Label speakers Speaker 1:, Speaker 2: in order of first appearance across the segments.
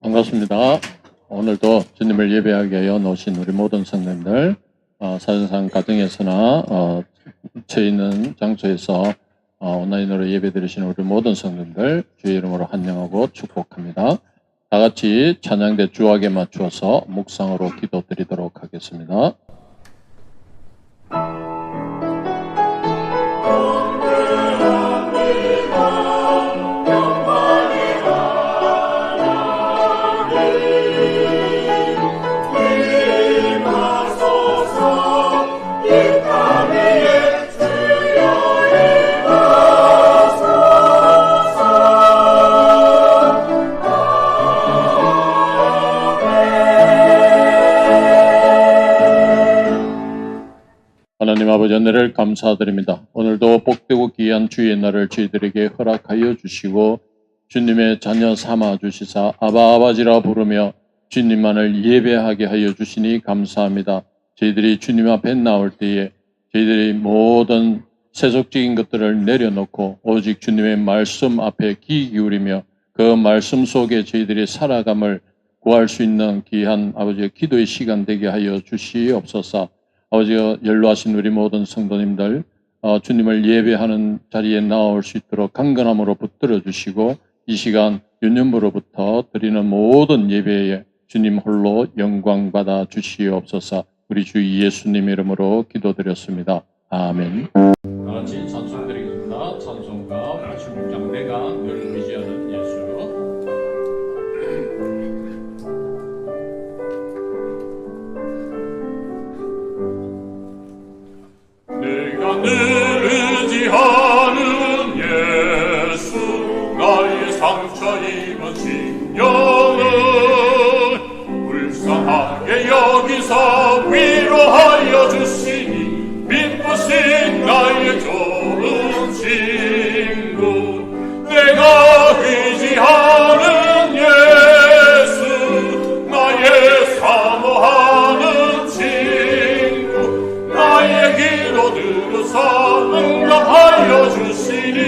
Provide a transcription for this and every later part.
Speaker 1: 반갑습니다. 오늘도 주님을 예배하기 위하여 나오신 우리 모든 성도님들, 사정상 가정에서나 처해 있는 장소에서 온라인으로 예배드리시는 우리 모든 성도님들 주의 이름으로 환영하고 축복합니다. 다 같이 찬양대 주악에 맞추어서 묵상으로 기도드리도록 하겠습니다. 하나님 아버지 은혜를 감사드립니다. 오늘도 복되고 귀한 주의 날을 저희들에게 허락하여 주시고 주님의 자녀 삼아 주시사 아바 아버지라 부르며 주님만을 예배하게 하여 주시니 감사합니다. 저희들이 주님 앞에 나올 때에 저희들이 모든 세속적인 것들을 내려놓고 오직 주님의 말씀 앞에 귀 기울이며 그 말씀 속에 저희들이 살아감을 구할 수 있는 귀한 아버지의 기도의 시간 되게 하여 주시옵소서. 아버지가 연로하신 우리 모든 성도님들 주님을 예배하는 자리에 나올 수 있도록 강건함으로 붙들어 주시고 이 시간 유년부로부터 드리는 모든 예배에 주님 홀로 영광 받아 주시옵소서. 우리 주 예수님 이름으로 기도드렸습니다. 아멘. 다같이 찬송드리겠습니다. 찬송가 86장 내가 늘 의지하는 예수.
Speaker 2: 내가 늘 의지하는 예수, 나의 상처 입은 심령을 불쌍하게 여기서 위로하여 주시니 믿으신 나의 좋은 친구. 내가 의지하는 예수, 나의 사모하는 친구. 나의 기도 들으사 응답하여 주시니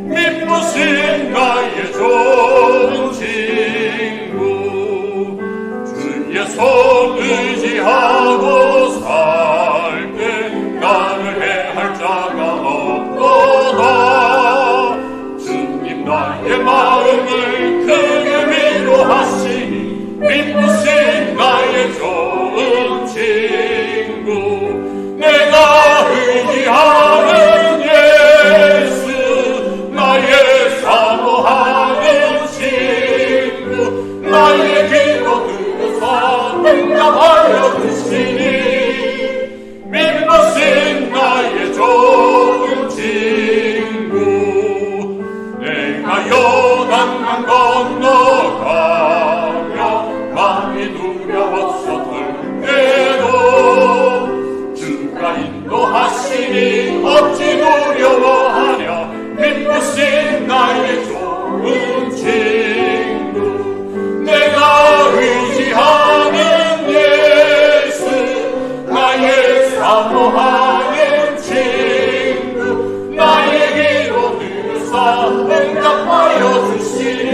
Speaker 2: 믿으신 나의 좋은 친구. 주의 손 의지하고 살 때 나를 해할 자가 없도다. 주님 나의 마음을 크게 위로하시니 믿으신 나의 좋은 친구. 내가 의지하는 예수, 나의 사모하는 친구. 나의 기도 들으사 응답하여 주시니 믿으신 나의 좋은 친구. 내가 요단강 건너가며 많이 두려웠었을 때도 주가 인도하시니 어찌 두려워하랴. 믿으신 나의 좋은 친구. 내가 의지하는 예수, 나의 사모하는 친구. 나의 기도 들으사 응답하여 주시니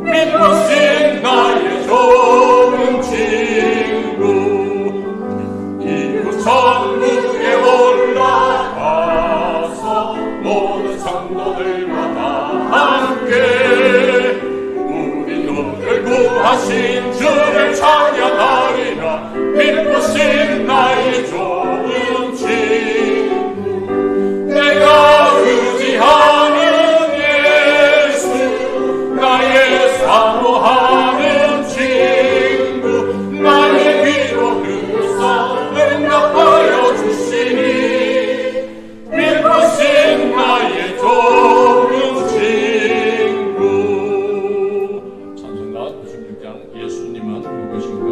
Speaker 2: 믿으신 나의 좋은 친구. 이곳 천국에 올라가서 모든 성도들과 다 함께 우리 너를 구하신 주를 찬양하리라. 믿으신 나의 좋은 친구. 내가 의지하는 예수, 나의 사모하는 친구. 나의 귀로 들으사 응답하여 주시니 믿으신 나의 좋은 친구.
Speaker 1: 찬송가 96장 예수님은 누구신가?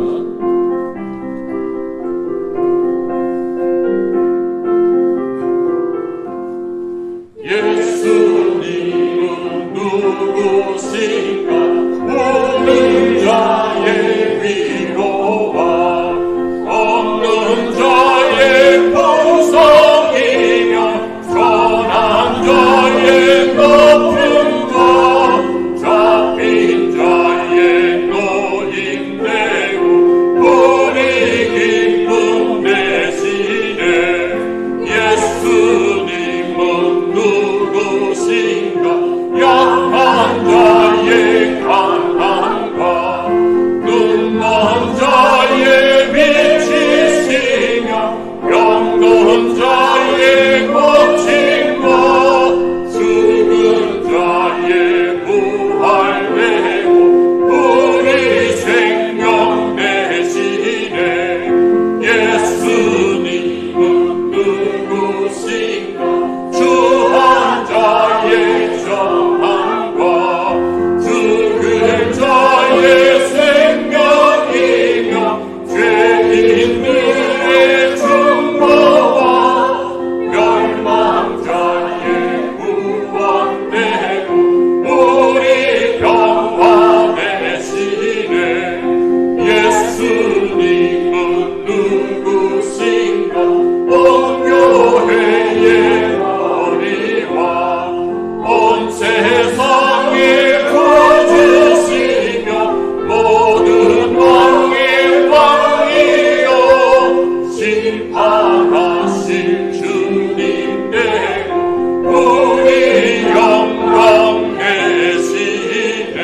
Speaker 2: 약한 자의 강함과 눈먼 자의 빛이시며 병든 자의 고침과 죽은 자의 부활되고 우리 생명 되시네. 예수님은 누구신가? 주한 자의 정함과 죽은 자의 생명이며 죄인들의 중보와 멸망자의 구원되고 우리 평화 되시네. 예수님은 누구신가? 온 교회의 머리와 온 세상의 구주시며 모든 왕의 왕이여 심판하실 주님 되고 우리 영광 되시네.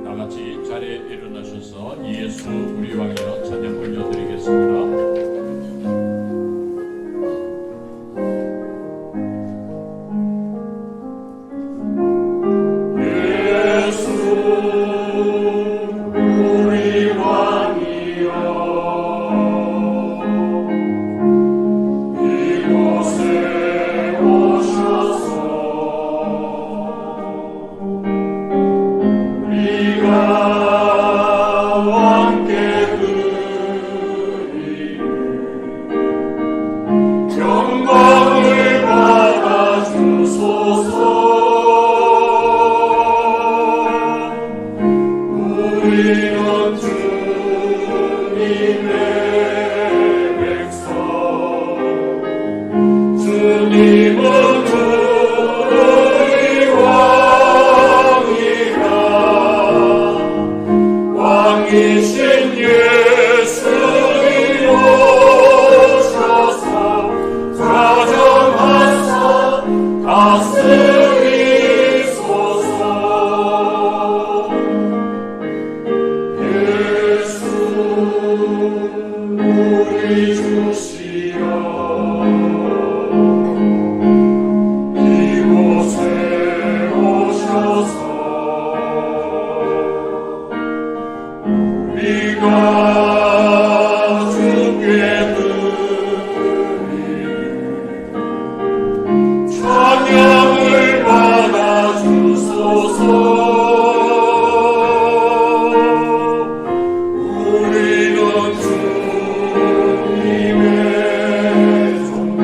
Speaker 1: 다같이 자리에 일어나셔서 예수 우리 왕이여 찬양 올려드리겠습니다.
Speaker 2: 예수 우리 왕이여 이곳에 오셔서 우리가 함께 드리는 영광을 받아 주소서. 우리는 주님의 백성, 주님은 우리 왕이라. 왕이신 예수님 오셔서 좌정하사 다스리소서. 예수 우리 주시여 이곳에 오셔서 우리가 주께 드리는 찬양을 받아 주소서. 우리는 주님의 종들,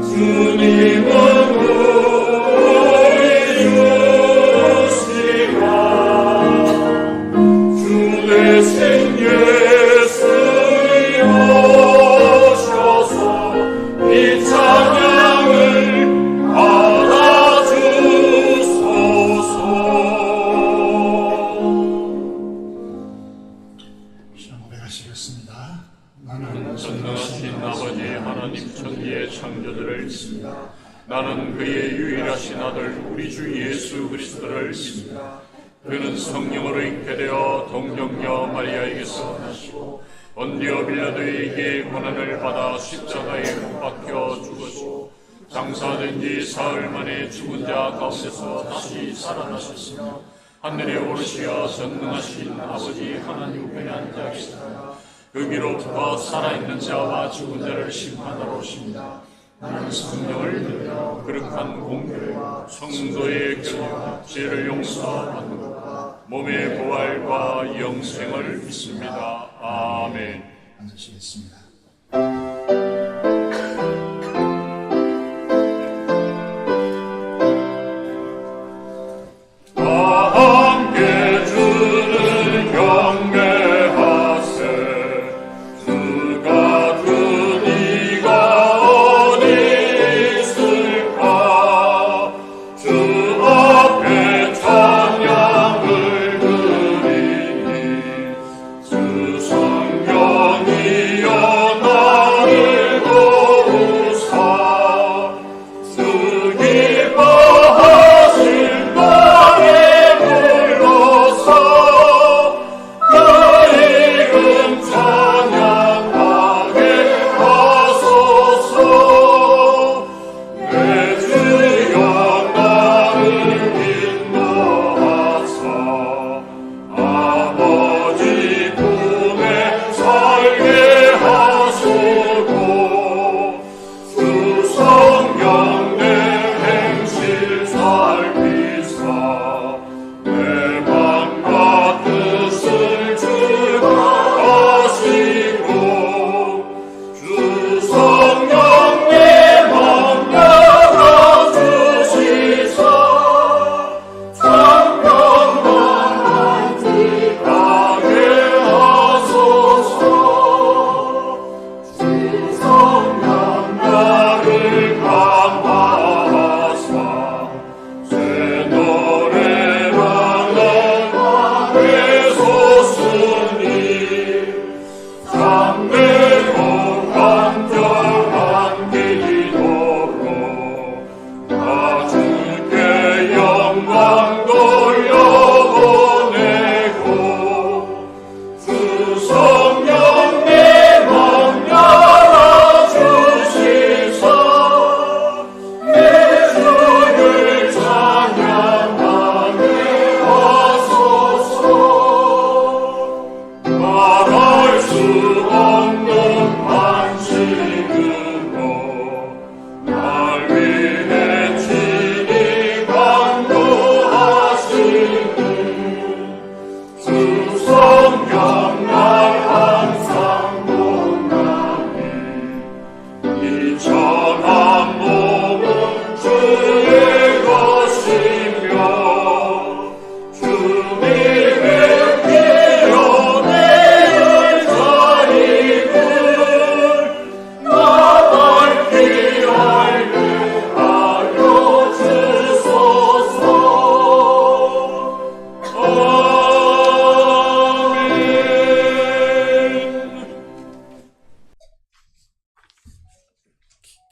Speaker 2: 주님은 우리 주시라. 주 대신 예수님 오셔서 이 찬양을 받아 주소서.
Speaker 3: 고백하시겠습니다.
Speaker 1: 전능하신 아버지 하나님 천지의 창조주를 믿습니다. 나는 그의 유일하신 아들 우리 주 예수 그리스도를 믿습니다. 그는 성령으로 잉태되어 동정녀 마리아에게서 나시고 본디오 빌라도에게 고난을 받아 십자가에 못 박혀 죽으시고 장사된 지 사흘 만에 죽은 자 가운데서 다시 살아나셨으며 하늘에 오르시어 전능하신 아버지 하나님 우편에 앉아 계시다가 여기로부터 살아있는 자와 죽은 자를 심판하러 오십니다. 나는 성령을 믿으며 거룩한 공교회와 성도의 교제와 죄를 용서받는 것과 몸의 부활과 영생을 믿습니다. 아멘.
Speaker 3: 앉으시겠습니다.
Speaker 2: 함께 주를 경배하세. 주 같은 이가 어디 있을까? 주 앞에 찬양을 드리니 주 성경이여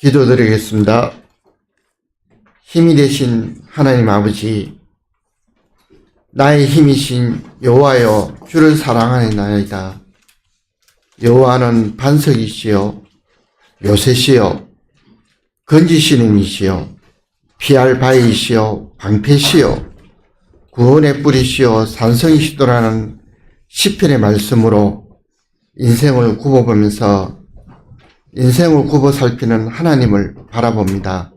Speaker 4: 기도드리겠습니다. 힘이 되신 하나님 아버지, 나의 힘이신 여호와여, 주를 사랑하나이다. 여호와는 반석이시여, 요새시여, 건지시는 이시여, 피할 바위시여, 방패시여, 구원의 뿌리시여, 산성이시도라는 시편의 말씀으로 인생을 굽어보면서 인생을 굽어 살피는 하나님을 바라봅니다.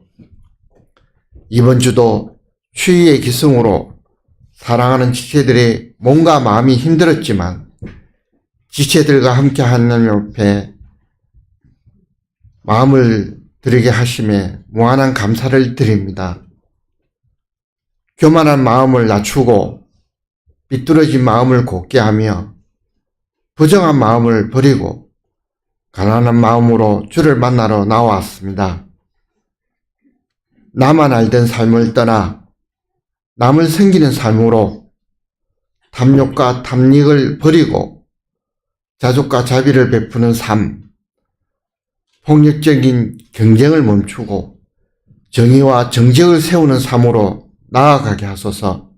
Speaker 4: 이번 주도 추위의 기승으로 사랑하는 지체들의 몸과 마음이 힘들었지만 지체들과 함께 하나님 옆에 마음을 드리게 하심에 무한한 감사를 드립니다. 교만한 마음을 낮추고 비뚤어진 마음을 곧게 하며 부정한 마음을 버리고 가난한 마음으로 주를 만나러 나왔습니다. 나만 알던 삶을 떠나 남을 섬기는 삶으로 탐욕과 탐닉을 버리고 자족과 자비를 베푸는 삶, 폭력적인 경쟁을 멈추고 정의와 정직을 세우는 삶으로 나아가게 하소서.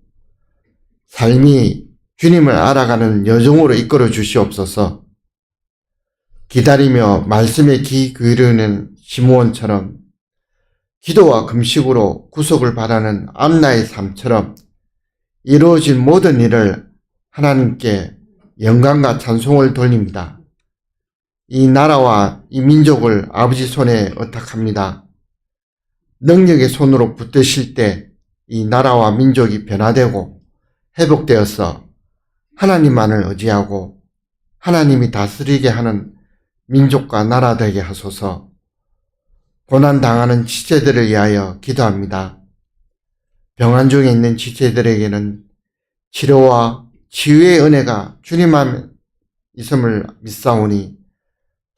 Speaker 4: 삶이 주님을 알아가는 여정으로 이끌어 주시옵소서. 기다리며 말씀에 귀 기울이는 시므온처럼 기도와 금식으로 구속을 바라는 안나의 삶처럼 이루어진 모든 일을 하나님께 영광과 찬송을 돌립니다. 이 나라와 이 민족을 아버지 손에 의탁합니다. 능력의 손으로 붙드실 때 이 나라와 민족이 변화되고 회복되어서 하나님만을 의지하고 하나님이 다스리게 하는 민족과 나라 되게 하소서. 고난당하는 지체들을 위하여 기도합니다. 병환 중에 있는 지체들에게는 치료와 치유의 은혜가 주님 안에 있음을 믿사오니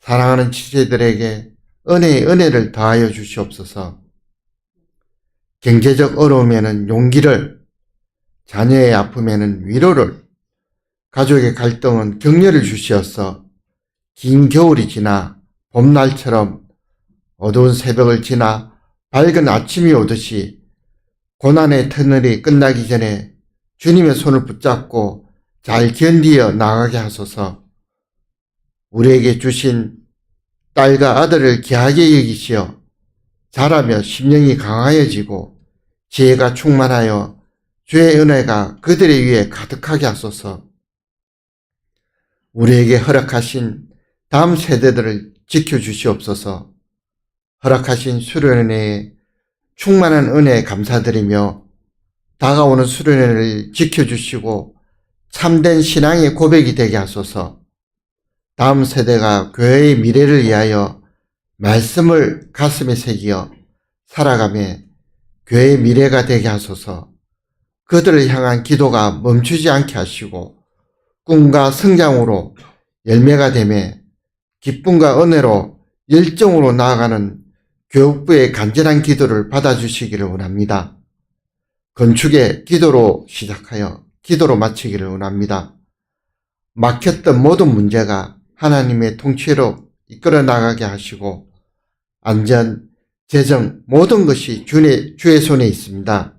Speaker 4: 사랑하는 지체들에게 은혜의 은혜를 더하여 주시옵소서. 경제적 어려움에는 용기를, 자녀의 아픔에는 위로를, 가족의 갈등은 격려를 주시어서 긴 겨울이 지나 봄날처럼 어두운 새벽을 지나 밝은 아침이 오듯이 고난의 터널이 끝나기 전에 주님의 손을 붙잡고 잘 견디어 나가게 하소서. 우리에게 주신 딸과 아들을 귀하게 여기시어 자라며 심령이 강하여지고 지혜가 충만하여 주의 은혜가 그들의 위에 가득하게 하소서. 우리에게 허락하신 다음 세대들을 지켜주시옵소서. 허락하신 수련회에 충만한 은혜에 감사드리며 다가오는 수련회를 지켜주시고 참된 신앙의 고백이 되게 하소서. 다음 세대가 교회의 미래를 위하여 말씀을 가슴에 새기어 살아가며 교회의 미래가 되게 하소서. 그들을 향한 기도가 멈추지 않게 하시고 꿈과 성장으로 열매가 되며 기쁨과 은혜로 열정으로 나아가는 교육부의 간절한 기도를 받아주시기를 원합니다. 건축의 기도로 시작하여 기도로 마치기를 원합니다. 막혔던 모든 문제가 하나님의 통치로 이끌어 나가게 하시고 안전, 재정 모든 것이 주의 손에 있습니다.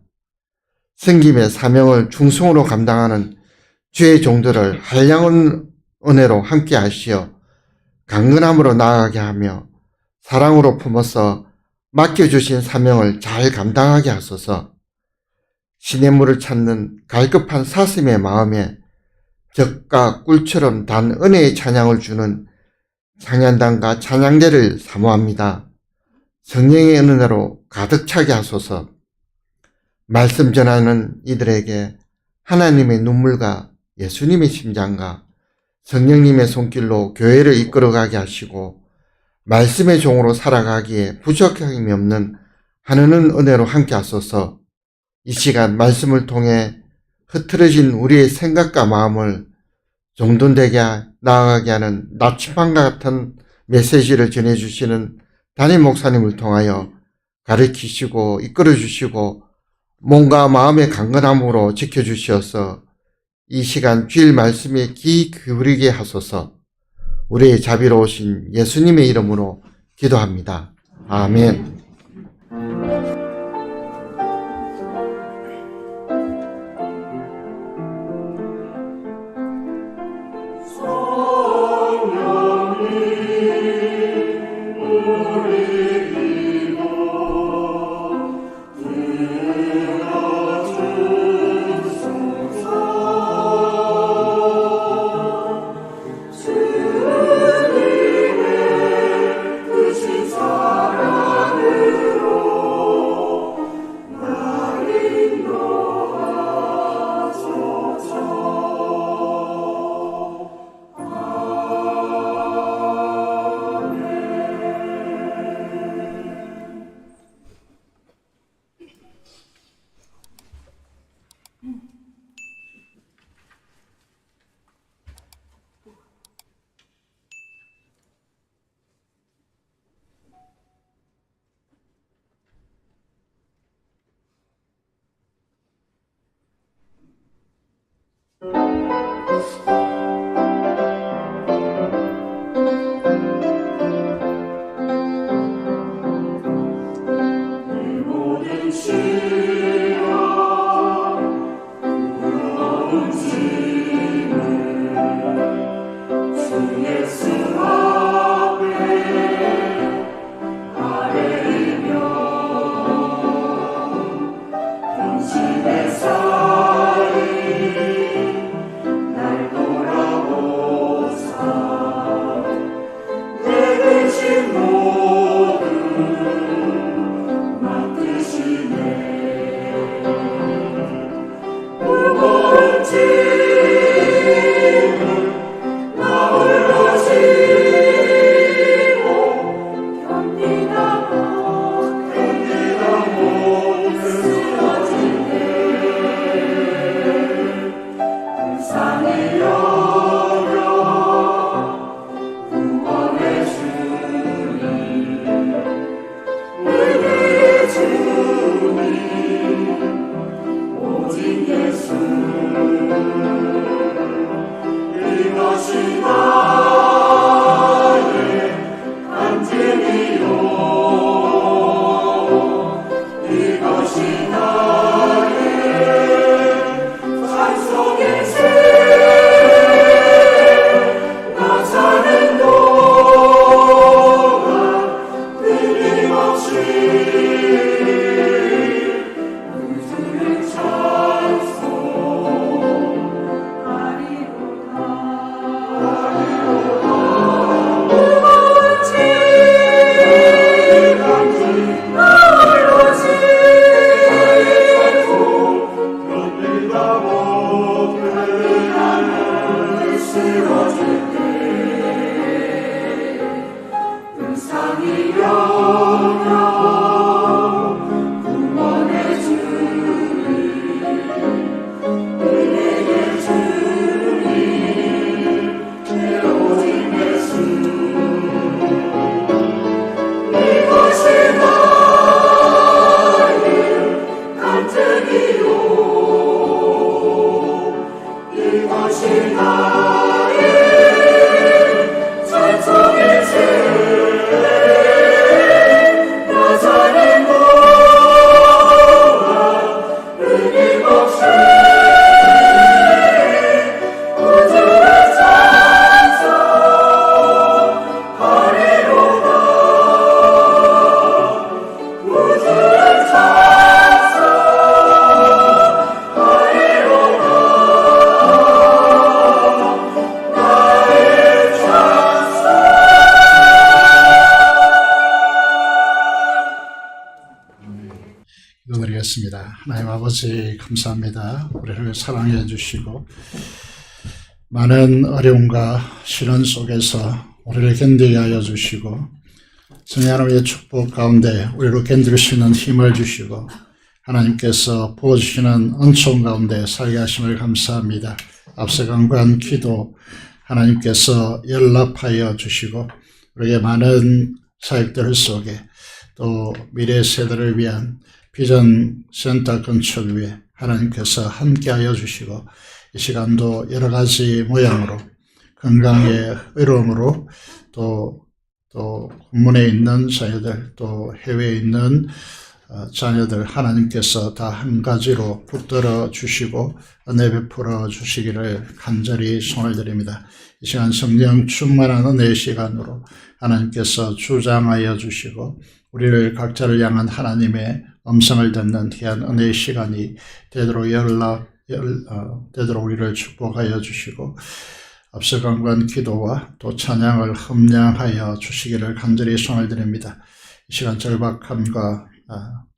Speaker 4: 섬김의 사명을 충성으로 감당하는 주의 종들을 한량한 은혜로 함께 하시어 강건함으로 나아가게 하며 사랑으로 품어서 맡겨주신 사명을 잘 감당하게 하소서. 시냇물을 찾는 갈급한 사슴의 마음에 적과 꿀처럼 단 은혜의 찬양을 주는 찬양단과 찬양대를 사모합니다. 성령의 은혜로 가득 차게 하소서. 말씀 전하는 이들에게 하나님의 눈물과 예수님의 심장과 성령님의 손길로 교회를 이끌어가게 하시고 말씀의 종으로 살아가기에 부족함이 없는 하느는 은혜로 함께 하소서. 이 시간 말씀을 통해 흐트러진 우리의 생각과 마음을 정돈되게 나아가게 하는 나침반과 같은 메시지를 전해주시는 담임 목사님을 통하여 가르치시고 이끌어주시고 몸과 마음의 강건함으로 지켜주시어서 이 시간 주일 말씀에 귀 기울이게 하소서. 우리의 자비로우신 예수님의 이름으로 기도합니다. 아멘.
Speaker 3: 기도드리겠습니다. 하나님 아버지 감사합니다. 우리를 사랑해 주시고 많은 어려움과 시련 속에서 우리를 견디게 하여 주시고 성령 하나님의 축복 가운데 우리를 견딜 수 있는 힘을 주시고 하나님께서 부어주시는 은총 가운데 살게 하심을 감사합니다. 앞서 간구한 기도 하나님께서 연락하여 주시고 우리에게 많은 사역들 속에 또 미래 세대를 위한 비전 센터 건축 위에 하나님께서 함께하여 주시고 이 시간도 여러 가지 모양으로 건강의 의로움으로 또 또 국문에 있는 자녀들, 또 해외에 있는 자녀들 하나님께서 다 한 가지로 붙들어 주시고 은혜 베풀어 주시기를 간절히 손을 드립니다. 이 시간 성령 충만한 은혜의 시간으로 하나님께서 주장하여 주시고 우리를 각자를 향한 하나님의 음성을 듣는 귀한 은혜의 시간이 되도록 되도록 우리를 축복하여 주시고 앞서 간구한 기도와 또 찬양을 흠량하여 주시기를 간절히 손을 드립니다. 이 시간 절박함과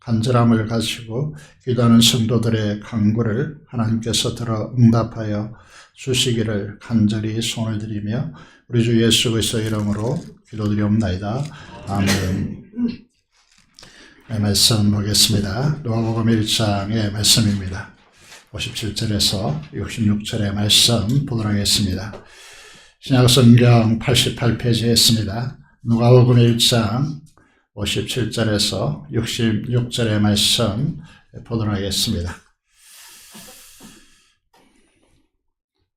Speaker 3: 간절함을 가지고 기도하는 성도들의 간구를 하나님께서 들어 응답하여 주시기를 간절히 손을 드리며 우리 주 예수 그리스도의 이름으로 기도드리옵나이다. 아멘. 네, 말씀 보겠습니다. 누가복음 1장의 말씀입니다. 57절에서 66절의 말씀 보도록 하겠습니다. 신약성경 88페이지에 있습니다. 누가복음 1장 57절에서 66절의 말씀 보도록 하겠습니다.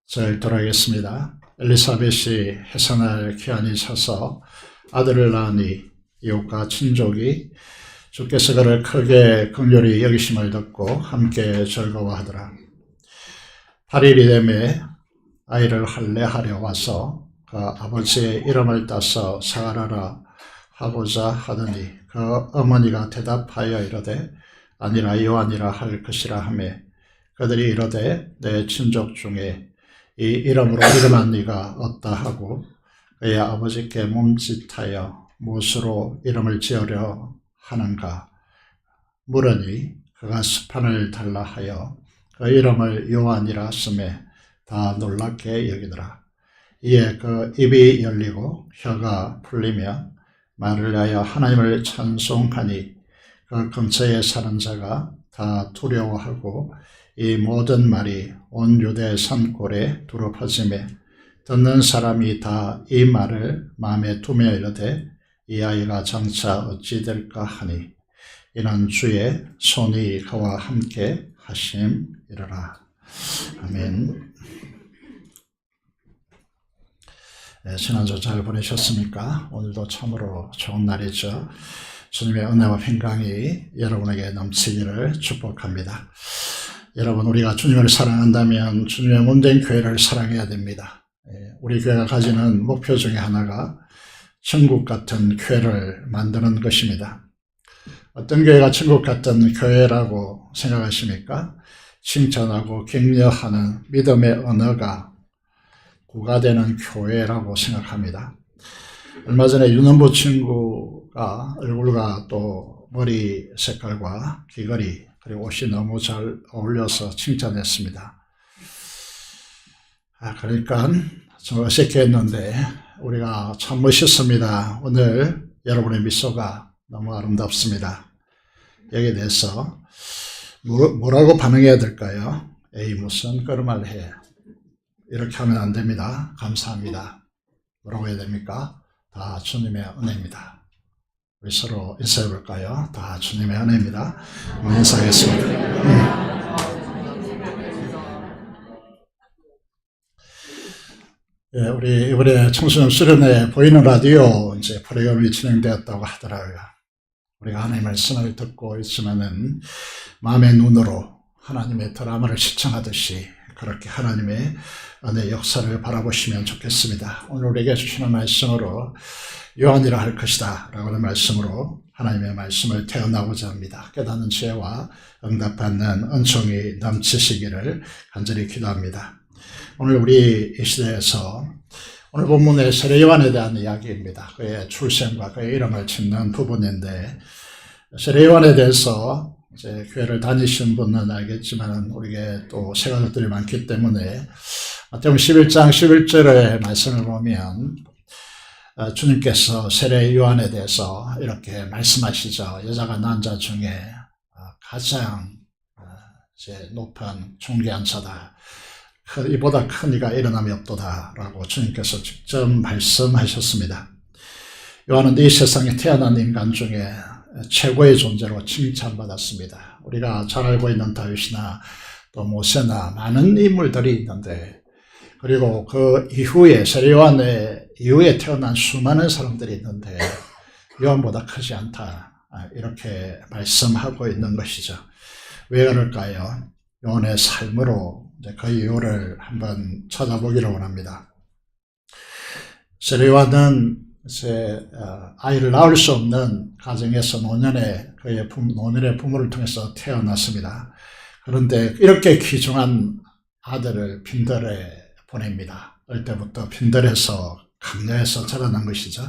Speaker 3: 자, 읽도록 하겠습니다. 엘리사벳이 해산할 기한이 차서 아들을 낳으니 이웃과 친족이 주께서 그를 크게 긍휼히 여기심을 듣고 함께 즐거워하더라. 8일이 되매 아이를 할례하려 와서 그 아버지의 이름을 따서 사가라라 하고자 하더니 그 어머니가 대답하여 이르되 아니라 요한이라 할 것이라 하매 그들이 이르되 내 친족 중에 이 이름으로 이름한 이가 없다 하고 그의 아버지께 몸짓하여 무엇으로 이름을 지으려 하는가 물으니 그가 스판을 달라 하여 그 이름을 요한이라 쓰매 다 놀랍게 여기더라. 이에 그 입이 열리고 혀가 풀리며 말을 하여 하나님을 찬송하니 그 근처에 사는 자가 다 두려워하고 이 모든 말이 온 유대 산골에 두루 퍼지매 듣는 사람이 다 이 말을 마음에 두며 이르되 이 아이가 장차 어찌 될까 하니 이는 주의 손이 그와 함께 하심이라. 아멘. 네, 지난주 잘 보내셨습니까? 오늘도 참으로 좋은 날이죠. 주님의 은혜와 평강이 여러분에게 넘치기를 축복합니다. 여러분, 우리가 주님을 사랑한다면 주님의 몸된 교회를 사랑해야 됩니다. 우리 교회가 가지는 목표 중에 하나가 천국 같은 교회를 만드는 것입니다. 어떤 교회가 천국 같은 교회라고 생각하십니까? 칭찬하고 격려하는 믿음의 언어가 구가되는 교회라고 생각합니다. 얼마 전에 윤원부 친구가 얼굴과 또 머리 색깔과 귀걸이 그리고 옷이 너무 잘 어울려서 칭찬했습니다. 그러니까 좀 어색했는데 우리가 참 멋있습니다. 오늘 여러분의 미소가 너무 아름답습니다. 여기에 대해서 뭐라고 반응해야 될까요? 에이 무슨 그런 말 해. 이렇게 하면 안 됩니다. 감사합니다. 뭐라고 해야 됩니까? 다 주님의 은혜입니다. 우리 서로 인사해 볼까요? 다 주님의 은혜입니다. 인사하겠습니다. 예, 우리 이번에 청소년 수련회 보이는 라디오 이제 프로그램이 진행되었다고 하더라고요. 우리가 하나님의 말씀을 듣고 있으면은 마음의 눈으로 하나님의 드라마를 시청하듯이 그렇게 하나님의 은혜 역사를 바라보시면 좋겠습니다. 오늘 우리에게 주시는 말씀으로 요한이라 할 것이다 라고 하는 말씀으로 하나님의 말씀을 태어나고자 합니다. 깨닫는 지혜와 응답받는 은총이 넘치시기를 간절히 기도합니다. 오늘 우리 이 시대에서 오늘 본문의 세례 요한에 대한 이야기입니다. 그의 출생과 그의 이름을 짓는 부분인데 세례 요한에 대해서 이제 교회를 다니신 분은 알겠지만 우리에게 또 새가족들이 많기 때문에 마태복음 11장 11절의 말씀을 보면 주님께서 세례 요한에 대해서 이렇게 말씀하시죠. 여자가 낳은 자 중에 가장 이제 높은 존귀한 자다. 이보다 큰 이가 일어남이 없도다 라고 주님께서 직접 말씀하셨습니다. 요한은 이 세상에 태어난 인간 중에 최고의 존재로 칭찬받았습니다. 우리가 잘 알고 있는 다윗이나 또 모세나 많은 인물들이 있는데 그리고 그 이후에 세례 요한의 이후에 태어난 수많은 사람들이 있는데 요한보다 크지 않다. 이렇게 말씀하고 있는 것이죠. 왜 그럴까요? 요한의 삶으로 그 이유를 한번 찾아보기를 원합니다. 세례요한은 아이를 낳을 수 없는 가정에서 노년의 부모를 통해서 태어났습니다. 그런데 이렇게 귀중한 아들을 빈들에 보냅니다. 어릴 때부터 빈들에서 강야에서 자라난 것이죠.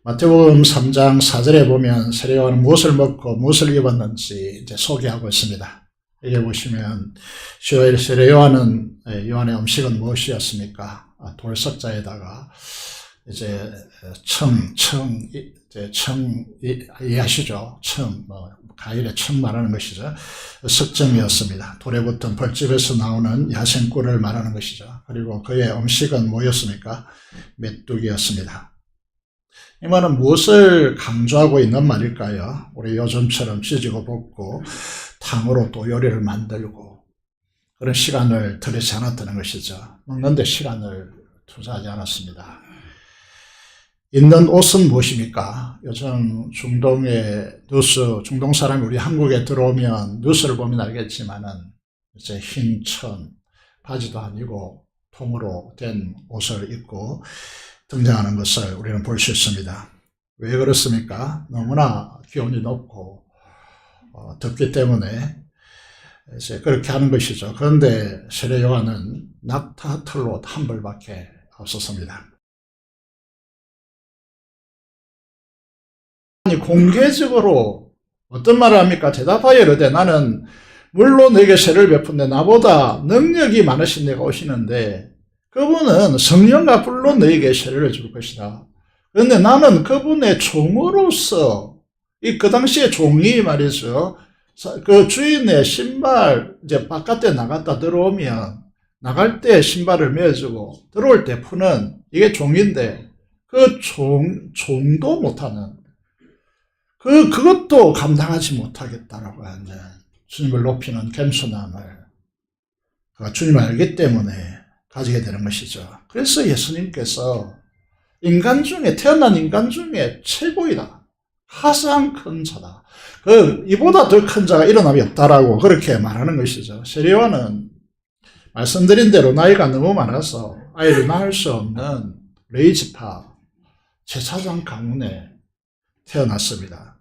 Speaker 3: 마태복음 3장 4절에 보면 세례요한은 무엇을 먹고 무엇을 입었는지 이제 소개하고 있습니다. 여기 보시면 세례요한은 요한의 음식은 무엇이었습니까? 돌석자에다가 이제 청 이해하시죠? 과일의 청 말하는 것이죠. 석점이었습니다. 돌에 붙은 벌집에서 나오는 야생꿀을 말하는 것이죠. 그리고 그의 음식은 뭐였습니까? 메뚜기였습니다. 이 말은 무엇을 강조하고 있는 말일까요? 우리 요즘처럼 찢고 볶고 탕으로 또 요리를 만들고 그런 시간을 들이지 않았다는 것이죠. 먹는데 시간을 투자하지 않았습니다. 입는 옷은 무엇입니까? 요즘 중동의 중동 사람이 우리 한국에 들어오면 뉴스를 보면 알겠지만은 이제 흰 천, 바지도 아니고 통으로 된 옷을 입고 등장하는 것을 우리는 볼 수 있습니다. 왜 그렇습니까? 너무나 기온이 높고 덥기 때문에 이제 그렇게 하는 것이죠. 그런데 세례 요한은 낙타 털로 한 벌밖에 없었습니다. 공개적으로 어떤 말을 합니까? 대답하여 이르되 나는 물로 너에게 세례를 베푼데 나보다 능력이 많으신 내가 오시는데 그분은 성령과 불로 너에게 세례를 줄 것이다. 그런데 나는 그분의 종으로서 그 당시에 종이 말이죠. 그 주인의 신발 이제 바깥에 나갔다 들어오면 나갈 때 신발을 매어주고 들어올 때 푸는 이게 종인데 그 종도 못하는 그것도 감당하지 못하겠다라고 하는 주님을 높이는 겸손함을 그가 주님을 알기 때문에 가지게 되는 것이죠. 그래서 예수님께서 태어난 인간 중에 최고이다. 가장 큰 자다. 이보다 더 큰 자가 일어남이 없다라고 그렇게 말하는 것이죠. 세례요한은 말씀드린 대로 나이가 너무 많아서 아이를 낳을 수 없는 레이지파 제사장 가문에 태어났습니다.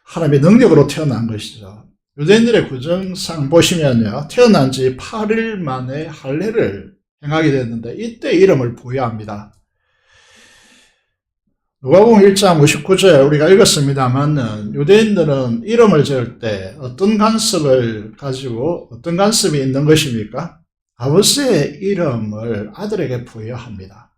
Speaker 3: 하나님의 능력으로 태어난 것이죠. 유대인들의 구정상 보시면요. 태어난 지 8일 만에 할례를 행하게 됐는데 이때 이름을 부여합니다. 누가복음 1장 59절 우리가 읽었습니다만 유대인들은 이름을 지을 때 어떤 간섭이 있는 것입니까? 아버지의 이름을 아들에게 부여합니다.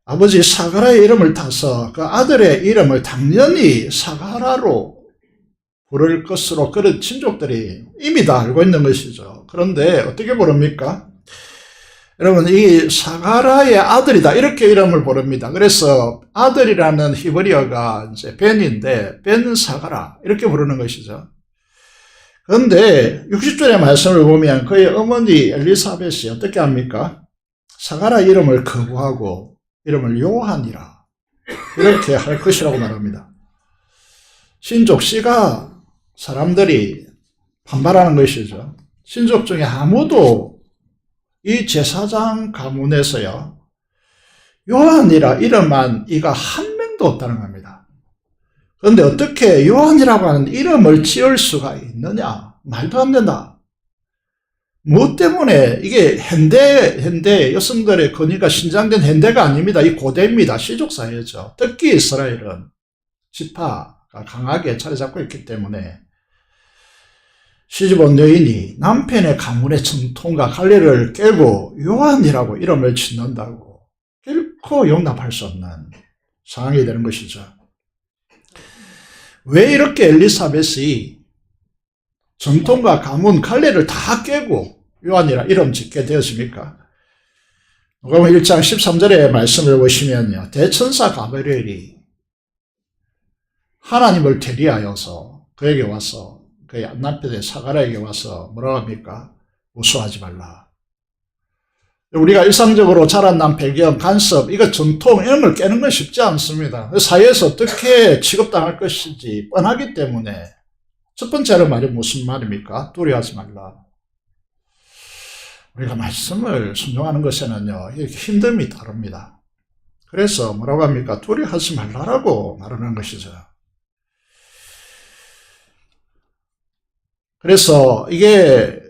Speaker 3: 아버지 사가라의 이름을 타서 그 아들의 이름을 당연히 사가라로 부를 것으로 그런 친족들이 이미 다 알고 있는 것이죠. 그런데 어떻게 부릅니까? 여러분 이 사가라의 아들이다 이렇게 이름을 부릅니다. 그래서 아들이라는 히브리어가 이제 벤인데 벤 사가라 이렇게 부르는 것이죠. 그런데 60절의 말씀을 보면 그의 어머니 엘리사벳이 어떻게 합니까? 사가라 이름을 거부하고 이름을 요한이라 이렇게 할 것이라고 말합니다. 신족 씨가 사람들이 반발하는 것이죠. 신족 중에 아무도 이 제사장 가문에서요 요한이라 이름한 이가 한 명도 없다는 겁니다. 그런데 어떻게 요한이라고 하는 이름을 지을 수가 있느냐? 말도 안 된다. 무엇 때문에 이게 현대 여성들의 권위가 신장된 현대가 아닙니다. 이 고대입니다. 시족사회죠. 특히 이스라엘은 지파가 강하게 자리 잡고 있기 때문에 시집온 여인이 남편의 가문의 전통과 관례를 깨고 요한이라고 이름을 짓는다고 결코 용납할 수 없는 상황이 되는 것이죠. 왜 이렇게 엘리사벳이 전통과 가문, 관례를 다 깨고 요한이라 이름 짓게 되었습니까? 누가복음 1장 13절의 말씀을 보시면요. 대천사 가브리엘이 하나님을 대리하여서 그에게 와서 그의 남편의 사가라에게 와서 뭐라고 합니까? 우수하지 말라. 우리가 일상적으로 자라난 배경, 간섭, 이거 전통 이런 걸 깨는 건 쉽지 않습니다. 사회에서 어떻게 취급당할 것인지 뻔하기 때문에 첫 번째로 말이 무슨 말입니까? 두려워하지 말라. 우리가 말씀을 순종하는 것에는요, 힘듦이 다릅니다. 그래서 뭐라고 합니까? 두려워하지 말라라고 말하는 것이죠. 그래서 이게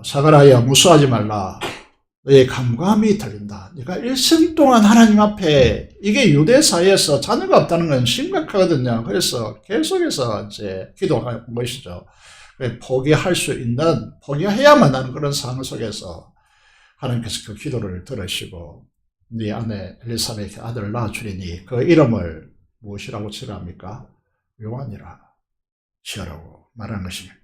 Speaker 3: 사가랴야 무수하지 말라. 너의 감감이 들린다. 그러니까 일생 동안 하나님 앞에 이게 유대 사회에서 자녀가 없다는 건 심각하거든요. 그래서 계속해서 이제 기도한 것이죠. 포기할 수 있는, 포기해야만 하는 그런 상황 속에서 하나님께서 그 기도를 들으시고 네 아내 엘리사벳의 아들을 낳아주리니 그 이름을 무엇이라고 지어합니까? 요한이라 지어라고 말하는 것입니다.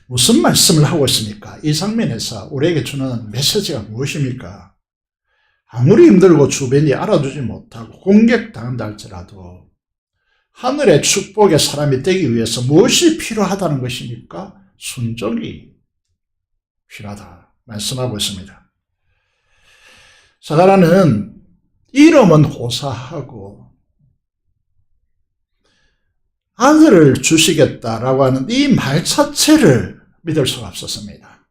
Speaker 3: 무슨 말씀을 하고 있습니까? 이 장면에서 우리에게 주는 메시지가 무엇입니까? 아무리 힘들고 주변이 알아주지 못하고 공격당한다 할지라도 하늘의 축복의 사람이 되기 위해서 무엇이 필요하다는 것입니까? 순종이 필요하다 말씀하고 있습니다. 사가랴는 이름은 호사하고 아들을 주시겠다라고 하는 이 말 자체를 믿을 수가 없었습니다.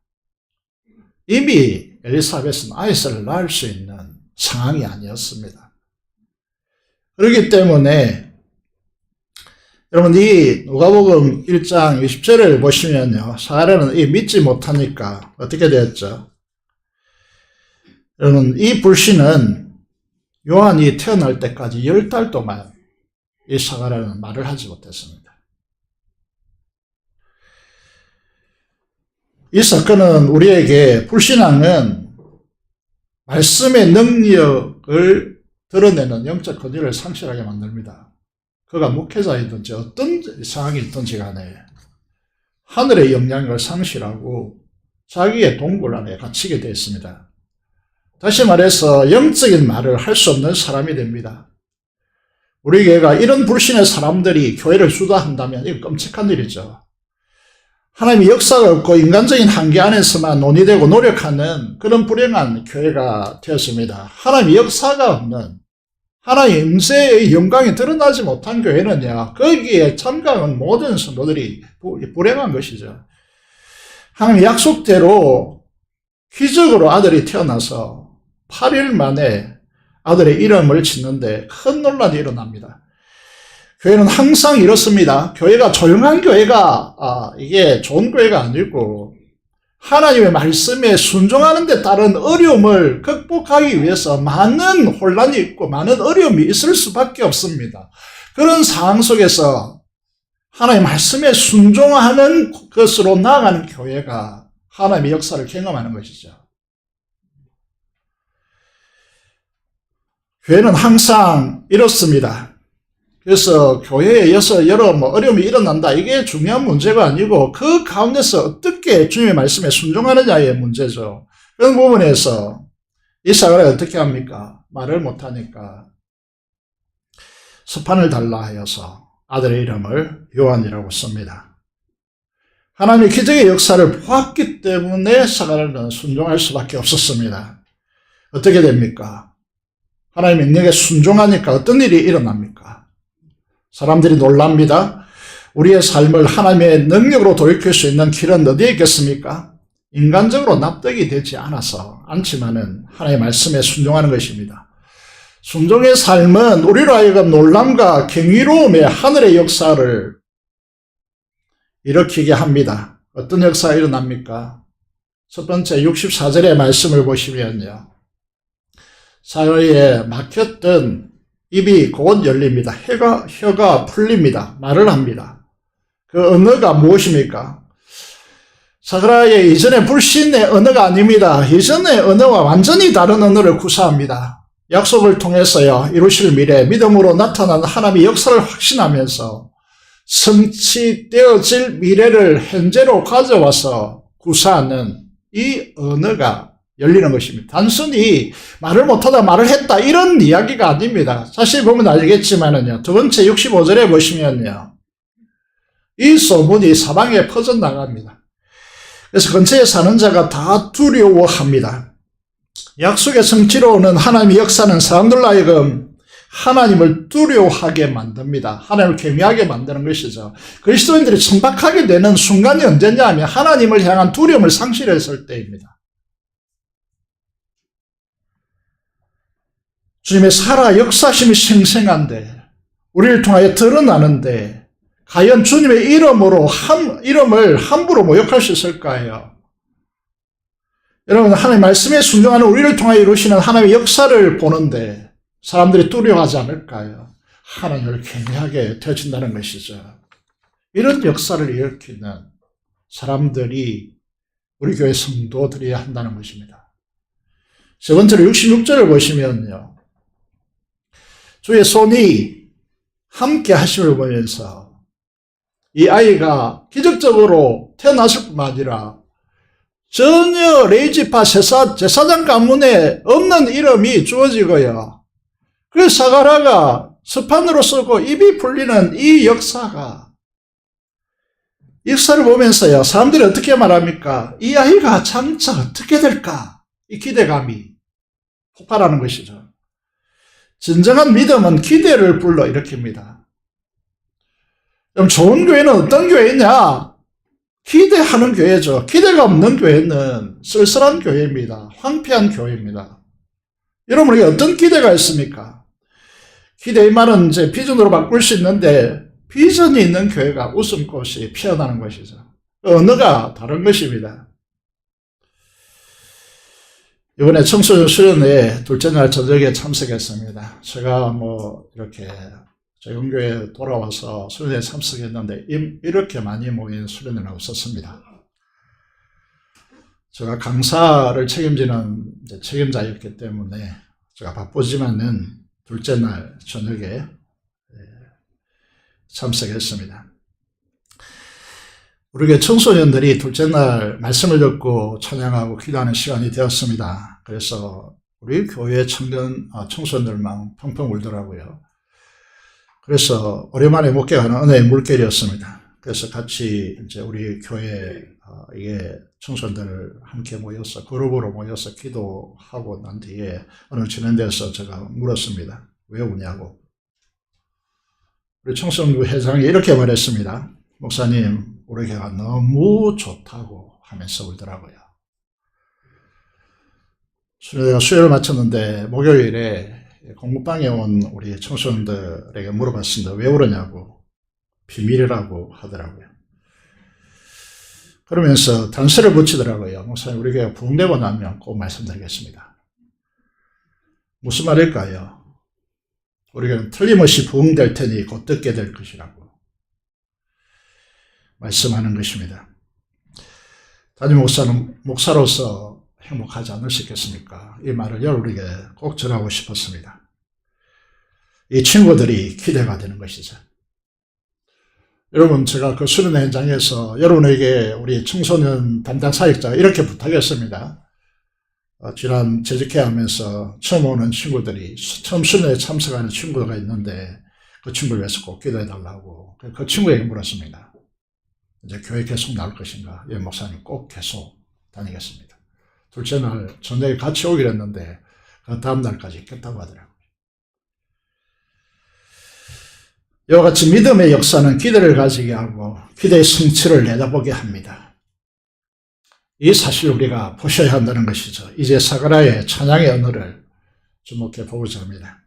Speaker 3: 이미 엘리사벳은 아이를 낳을 수 있는 상황이 아니었습니다. 그렇기 때문에 여러분 이 누가복음 1장 20절을 보시면요, 사가랴는 이 믿지 못하니까 어떻게 되었죠? 여러분 이 불신은 요한이 태어날 때까지 10달 동안 이 사가랴는 말을 하지 못했습니다. 이 사건은 우리에게 불신앙은 말씀의 능력을 드러내는 영적 권위를 상실하게 만듭니다. 그가 목회자이든지 어떤 상황이 있든지 간에 하늘의 영향력을 상실하고 자기의 동굴 안에 갇히게 되어 있습니다. 다시 말해서 영적인 말을 할 수 없는 사람이 됩니다. 우리 교회가 이런 불신의 사람들이 교회를 주도한다면 이거 끔찍한 일이죠. 하나님의 역사가 없고 인간적인 한계 안에서만 논의되고 노력하는 그런 불행한 교회가 되었습니다. 하나님의 역사가 없는, 하나님의 임재의 영광이 드러나지 못한 교회는요, 거기에 참가한 모든 성도들이 불행한 것이죠. 하나님의 약속대로 기적으로 아들이 태어나서 8일 만에 아들의 이름을 짓는데 큰 논란이 일어납니다. 교회는 항상 이렇습니다. 교회가 조용한 교회가 이게 좋은 교회가 아니고 하나님의 말씀에 순종하는 데 따른 어려움을 극복하기 위해서 많은 혼란이 있고 많은 어려움이 있을 수밖에 없습니다. 그런 상황 속에서 하나님의 말씀에 순종하는 것으로 나아가는 교회가 하나님의 역사를 경험하는 것이죠. 교회는 항상 이렇습니다. 그래서 교회에 여러 어려움이 일어난다. 이게 중요한 문제가 아니고 그 가운데서 어떻게 주님의 말씀에 순종하느냐의 문제죠. 그런 부분에서 이 사가랴가 어떻게 합니까? 말을 못하니까 서판을 달라 하여서 아들의 이름을 요한이라고 씁니다. 하나님의 기적의 역사를 보았기 때문에 사가랴는 순종할 수밖에 없었습니다. 어떻게 됩니까? 하나님의 능력에 순종하니까 어떤 일이 일어납니까? 사람들이 놀랍니다. 우리의 삶을 하나님의 능력으로 돌이킬 수 있는 길은 어디에 있겠습니까? 인간적으로 납득이 되지 않지만은 하나님의 말씀에 순종하는 것입니다. 순종의 삶은 우리로 하여금 놀람과 경이로움의 하늘의 역사를 일으키게 합니다. 어떤 역사가 일어납니까? 첫 번째 64절의 말씀을 보시면요, 사회에 막혔던 입이 곧 열립니다. 혀가 풀립니다. 말을 합니다. 그 언어가 무엇입니까? 사가랴의 이전의 불신의 언어가 아닙니다. 이전의 언어와 완전히 다른 언어를 구사합니다. 약속을 통해서요, 이루실 미래, 믿음으로 나타나는 하나님의 역사를 확신하면서 성취되어질 미래를 현재로 가져와서 구사하는 이 언어가 열리는 것입니다. 단순히 말을 못하다 말을 했다 이런 이야기가 아닙니다. 자세히 보면 알겠지만은요, 두 번째 65절에 보시면요, 이 소문이 사방에 퍼져나갑니다. 그래서 근처에 사는 자가 다 두려워합니다. 약속의 성취로 오는 하나님의 역사는 사람들 하여금 하나님을 두려워하게 만듭니다. 하나님을 경외하게 만드는 것이죠. 그리스도인들이 천박하게 되는 순간이 언제냐 하면 하나님을 향한 두려움을 상실했을 때입니다. 주님의 살아 역사심이 생생한데 우리를 통하여 드러나는데 과연 주님의 이름을 함부로 모욕할 수 있을까요? 여러분, 하나님의 말씀에 순종하는 우리를 통하여 이루시는 하나님의 역사를 보는데 사람들이 두려워하지 않을까요? 하나님을 경외하게 되어진다는 것이죠. 이런 역사를 일으키는 사람들이 우리 교회 성도들이어야 한다는 것입니다. 세 번째로 66절을 보시면요. 주의 손이 함께 하심을 보면서 이 아이가 기적적으로 태어났을 뿐만 아니라 전혀 레위지파 제사장 가문에 없는 이름이 주어지고요. 그래서 사가랴가 서판으로 쓰고 입이 풀리는 이 역사를 보면서요. 사람들이 어떻게 말합니까? 이 아이가 장차 어떻게 될까? 이 기대감이 폭발하는 것이죠. 진정한 믿음은 기대를 불러일으킵니다. 그럼 좋은 교회는 어떤 교회냐? 기대하는 교회죠. 기대가 없는 교회는 쓸쓸한 교회입니다. 황폐한 교회입니다. 여러분에게 어떤 기대가 있습니까? 기대의 말은 이제 비전으로 바꿀 수 있는데 비전이 있는 교회가 웃음꽃이 피어나는 것이죠. 언어가 다른 것입니다. 이번에 청소년 수련회 둘째 날 저녁에 참석했습니다. 제가 이렇게 저희 영교회에 돌아와서 수련회에 참석했는데 이렇게 많이 모인 수련회는 없었습니다. 제가 강사를 책임지는 책임자였기 때문에 제가 바쁘지만은 둘째 날 저녁에 참석했습니다. 우리 교회 청소년들이 둘째 날 말씀을 듣고 찬양하고 기도하는 시간이 되었습니다. 그래서 우리 교회 청소년들만 펑펑 울더라고요. 그래서 오랜만에 목회하는 은혜의 물결이었습니다. 그래서 같이 이제 우리 교회 청소년들 함께 모여서 그룹으로 모여서 기도하고 난 뒤에 오늘 진행돼서 제가 물었습니다. 왜 우냐고. 우리 청소년 회장이 이렇게 말했습니다. 목사님, 우리 교회가 너무 좋다고 하면서 울더라고요. 내가 수요일을 마쳤는데 목요일에 공부방에 온 우리 청소년들에게 물어봤습니다. 왜 울었냐고. 비밀이라고 하더라고요. 그러면서 단서를 붙이더라고요. 목사님, 우리 교회가 부흥되고 나면 꼭 말씀드리겠습니다. 무슨 말일까요? 우리 교회는 틀림없이 부흥될 테니 곧 듣게 될 것이라고 말씀하는 것입니다. 담임 목사는 목사로서 행복하지 않을 수 있겠습니까? 이 말을 여러분에게 꼭 전하고 싶었습니다. 이 친구들이 기대가 되는 것이죠. 여러분, 제가 그 수련 현장에서 여러분에게 우리 청소년 담당 사역자가 이렇게 부탁했습니다. 지난 재직회 하면서 처음 오는 친구들이 처음 수련회에 참석하는 친구가 있는데 그 친구를 위해서 꼭 기도해달라고 그 친구에게 물었습니다. 이제 교회 계속 나올 것인가? 예, 목사님 꼭 계속 다니겠습니다. 둘째 날 저녁에 같이 오기로 했는데 그 다음 날까지 있겠다고 하더라고요. 이와 같이 믿음의 역사는 기대를 가지게 하고 기대의 성취를 내다보게 합니다. 이 사실을 우리가 보셔야 한다는 것이죠. 이제 사가랴의 찬양의 언어를 주목해 보고자 합니다.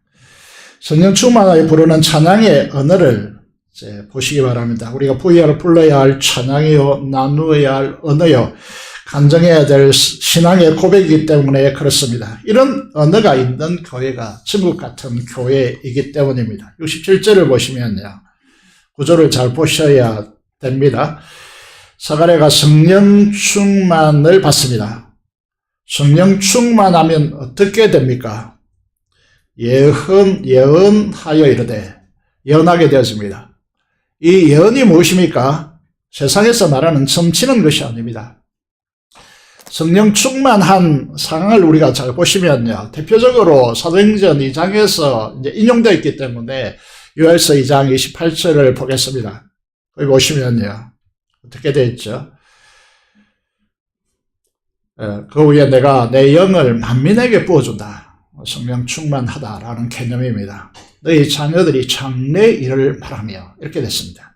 Speaker 3: 성령 충만하여 부르는 찬양의 언어를 이제 보시기 바랍니다. 우리가 불러야 할 찬양이요, 나누어야 할 언어요, 간증해야 될 신앙의 고백이기 때문에 그렇습니다. 이런 언어가 있는 교회가 천국 같은 교회이기 때문입니다. 67절을 보시면요. 구조를 잘 보셔야 됩니다. 사가랴가 성령 충만을 받습니다. 성령 충만하면 어떻게 됩니까? 예언하여 이르되 예언하게 되었습니다. 이 예언이 무엇입니까? 세상에서 말하는 점치는 것이 아닙니다. 성령 충만한 상황을 우리가 잘 보시면요. 대표적으로 사도행전 2장에서 이제 인용되어 있기 때문에 요엘서 2장 28절을 보겠습니다. 거기 보시면요. 어떻게 되어 있죠? 그 후에 내가 내 영을 만민에게 부어준다. 성령 충만하다라는 개념입니다. 너희 자녀들이 장래 일을 말하며 이렇게 됐습니다.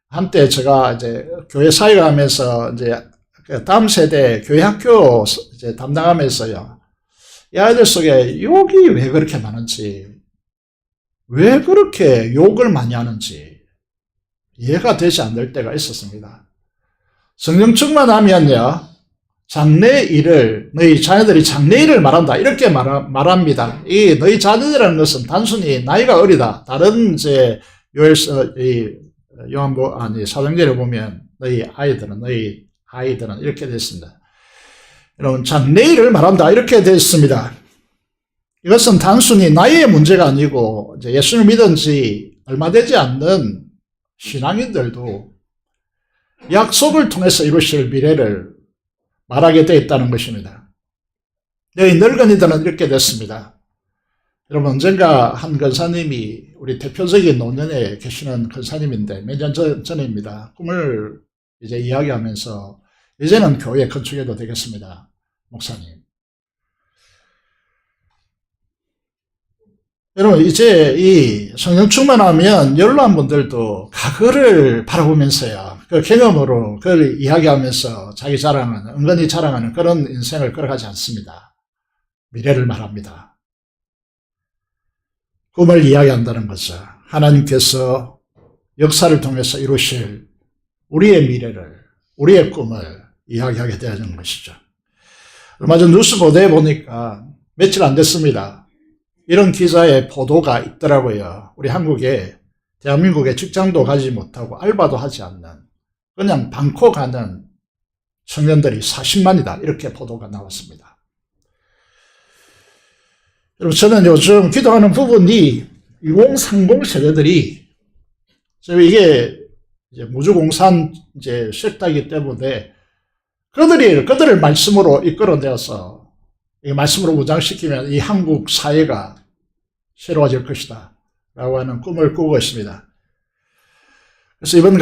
Speaker 3: 한때 제가 이제 교회 사역을 하면서 이제 다음 세대 교회 학교 이제 담당하면서요. 이 아이들 속에 욕이 왜 그렇게 많은지, 왜 그렇게 욕을 많이 하는지 이해가 되지 않을 때가 있었습니다. 성령 충만하면요, 장래 일을, 너희 자녀들이 장래 일을 말한다. 이렇게 말합니다. 이 너희 자녀들이라는 것은 단순히 나이가 어리다. 다른 이제 사도행전을 보면 너희 아이들은 이렇게 됐습니다. 여러분, 장래 일을 말한다. 이렇게 됐습니다. 이것은 단순히 나이의 문제가 아니고, 이제 예수를 믿은 지 얼마 되지 않는 신앙인들도 약속을 통해서 이루실 미래를 말하게 되어 있다는 것입니다. 여기 늙은이들은 이렇게 됐습니다. 여러분, 언젠가 한 권사님이, 우리 대표적인 노년에 계시는 권사님인데 몇 년 전입니다. 꿈을 이제 이야기하면서 이제는 교회 건축해도 되겠습니다. 목사님. 여러분, 이제 이 성령 충만하면 연로한 분들도 과거를 바라보면서요, 그 경험으로 그걸 이야기하면서 자기 자랑하는, 은근히 자랑하는 그런 인생을 걸어가지 않습니다. 미래를 말합니다. 꿈을 이야기한다는 것은 하나님께서 역사를 통해서 이루실 우리의 미래를, 우리의 꿈을 이야기하게 되는 것이죠. 얼마 전 뉴스 보도에 보니까 며칠 안 됐습니다. 이런 기자의 보도가 있더라고요. 우리 대한민국에 직장도 가지 못하고 알바도 하지 않는, 그냥 방콕 가는 청년들이 40만이다. 이렇게 보도가 나왔습니다. 여러분, 저는 요즘 기도하는 부분이 2030 세대들이, 이게 이제 무주공산 이제 섹터이기 때문에 그들을 말씀으로 이끌어내어서 이 말씀으로 무장시키면 이 한국 사회가 새로워질 것이다 라고 하는 꿈을 꾸고 있습니다. 그래서 이번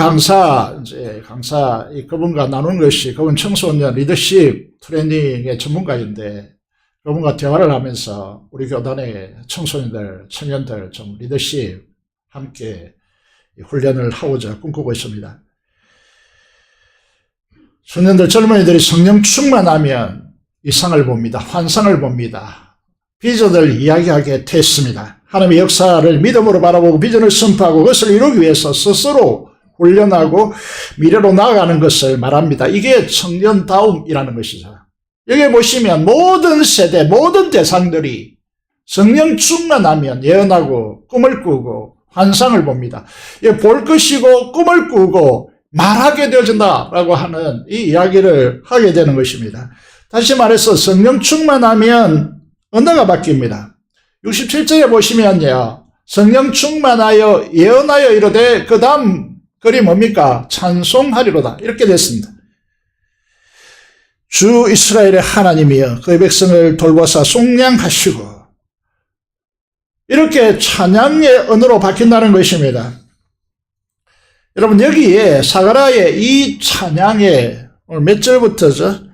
Speaker 3: 그분과 나누는 것이, 그분 청소년 리더십 트레이닝의 전문가인데, 그분과 대화를 하면서 우리 교단의 청소년들, 청년들 좀 리더십 함께 훈련을 하고자 꿈꾸고 있습니다. 청년들, 젊은이들이 성령 충만하면 이상을 봅니다. 환상을 봅니다. 비전을 이야기하게 됐습니다. 하나님의 역사를 믿음으로 바라보고 비전을 선포하고 그것을 이루기 위해서 스스로 훈련하고 미래로 나아가는 것을 말합니다. 이게 청년다움이라는 것이죠. 여기 보시면 모든 세대, 모든 대상들이 성령 충만하면 예언하고 꿈을 꾸고 환상을 봅니다. 볼 것이고 꿈을 꾸고 말하게 되어진다라고 하는 이 이야기를 하게 되는 것입니다. 다시 말해서 성령 충만하면 언어가 바뀝니다. 67절에 보시면요, 성령 충만하여 예언하여 이르되, 그 다음 글이 뭡니까? 찬송하리로다. 이렇게 됐습니다. 주 이스라엘의 하나님이여 그의 백성을 돌보사 속량하시고, 이렇게 찬양의 언어로 바뀐다는 것입니다. 여러분, 여기에 사가랴의 이 찬양의 오늘 몇 절부터죠?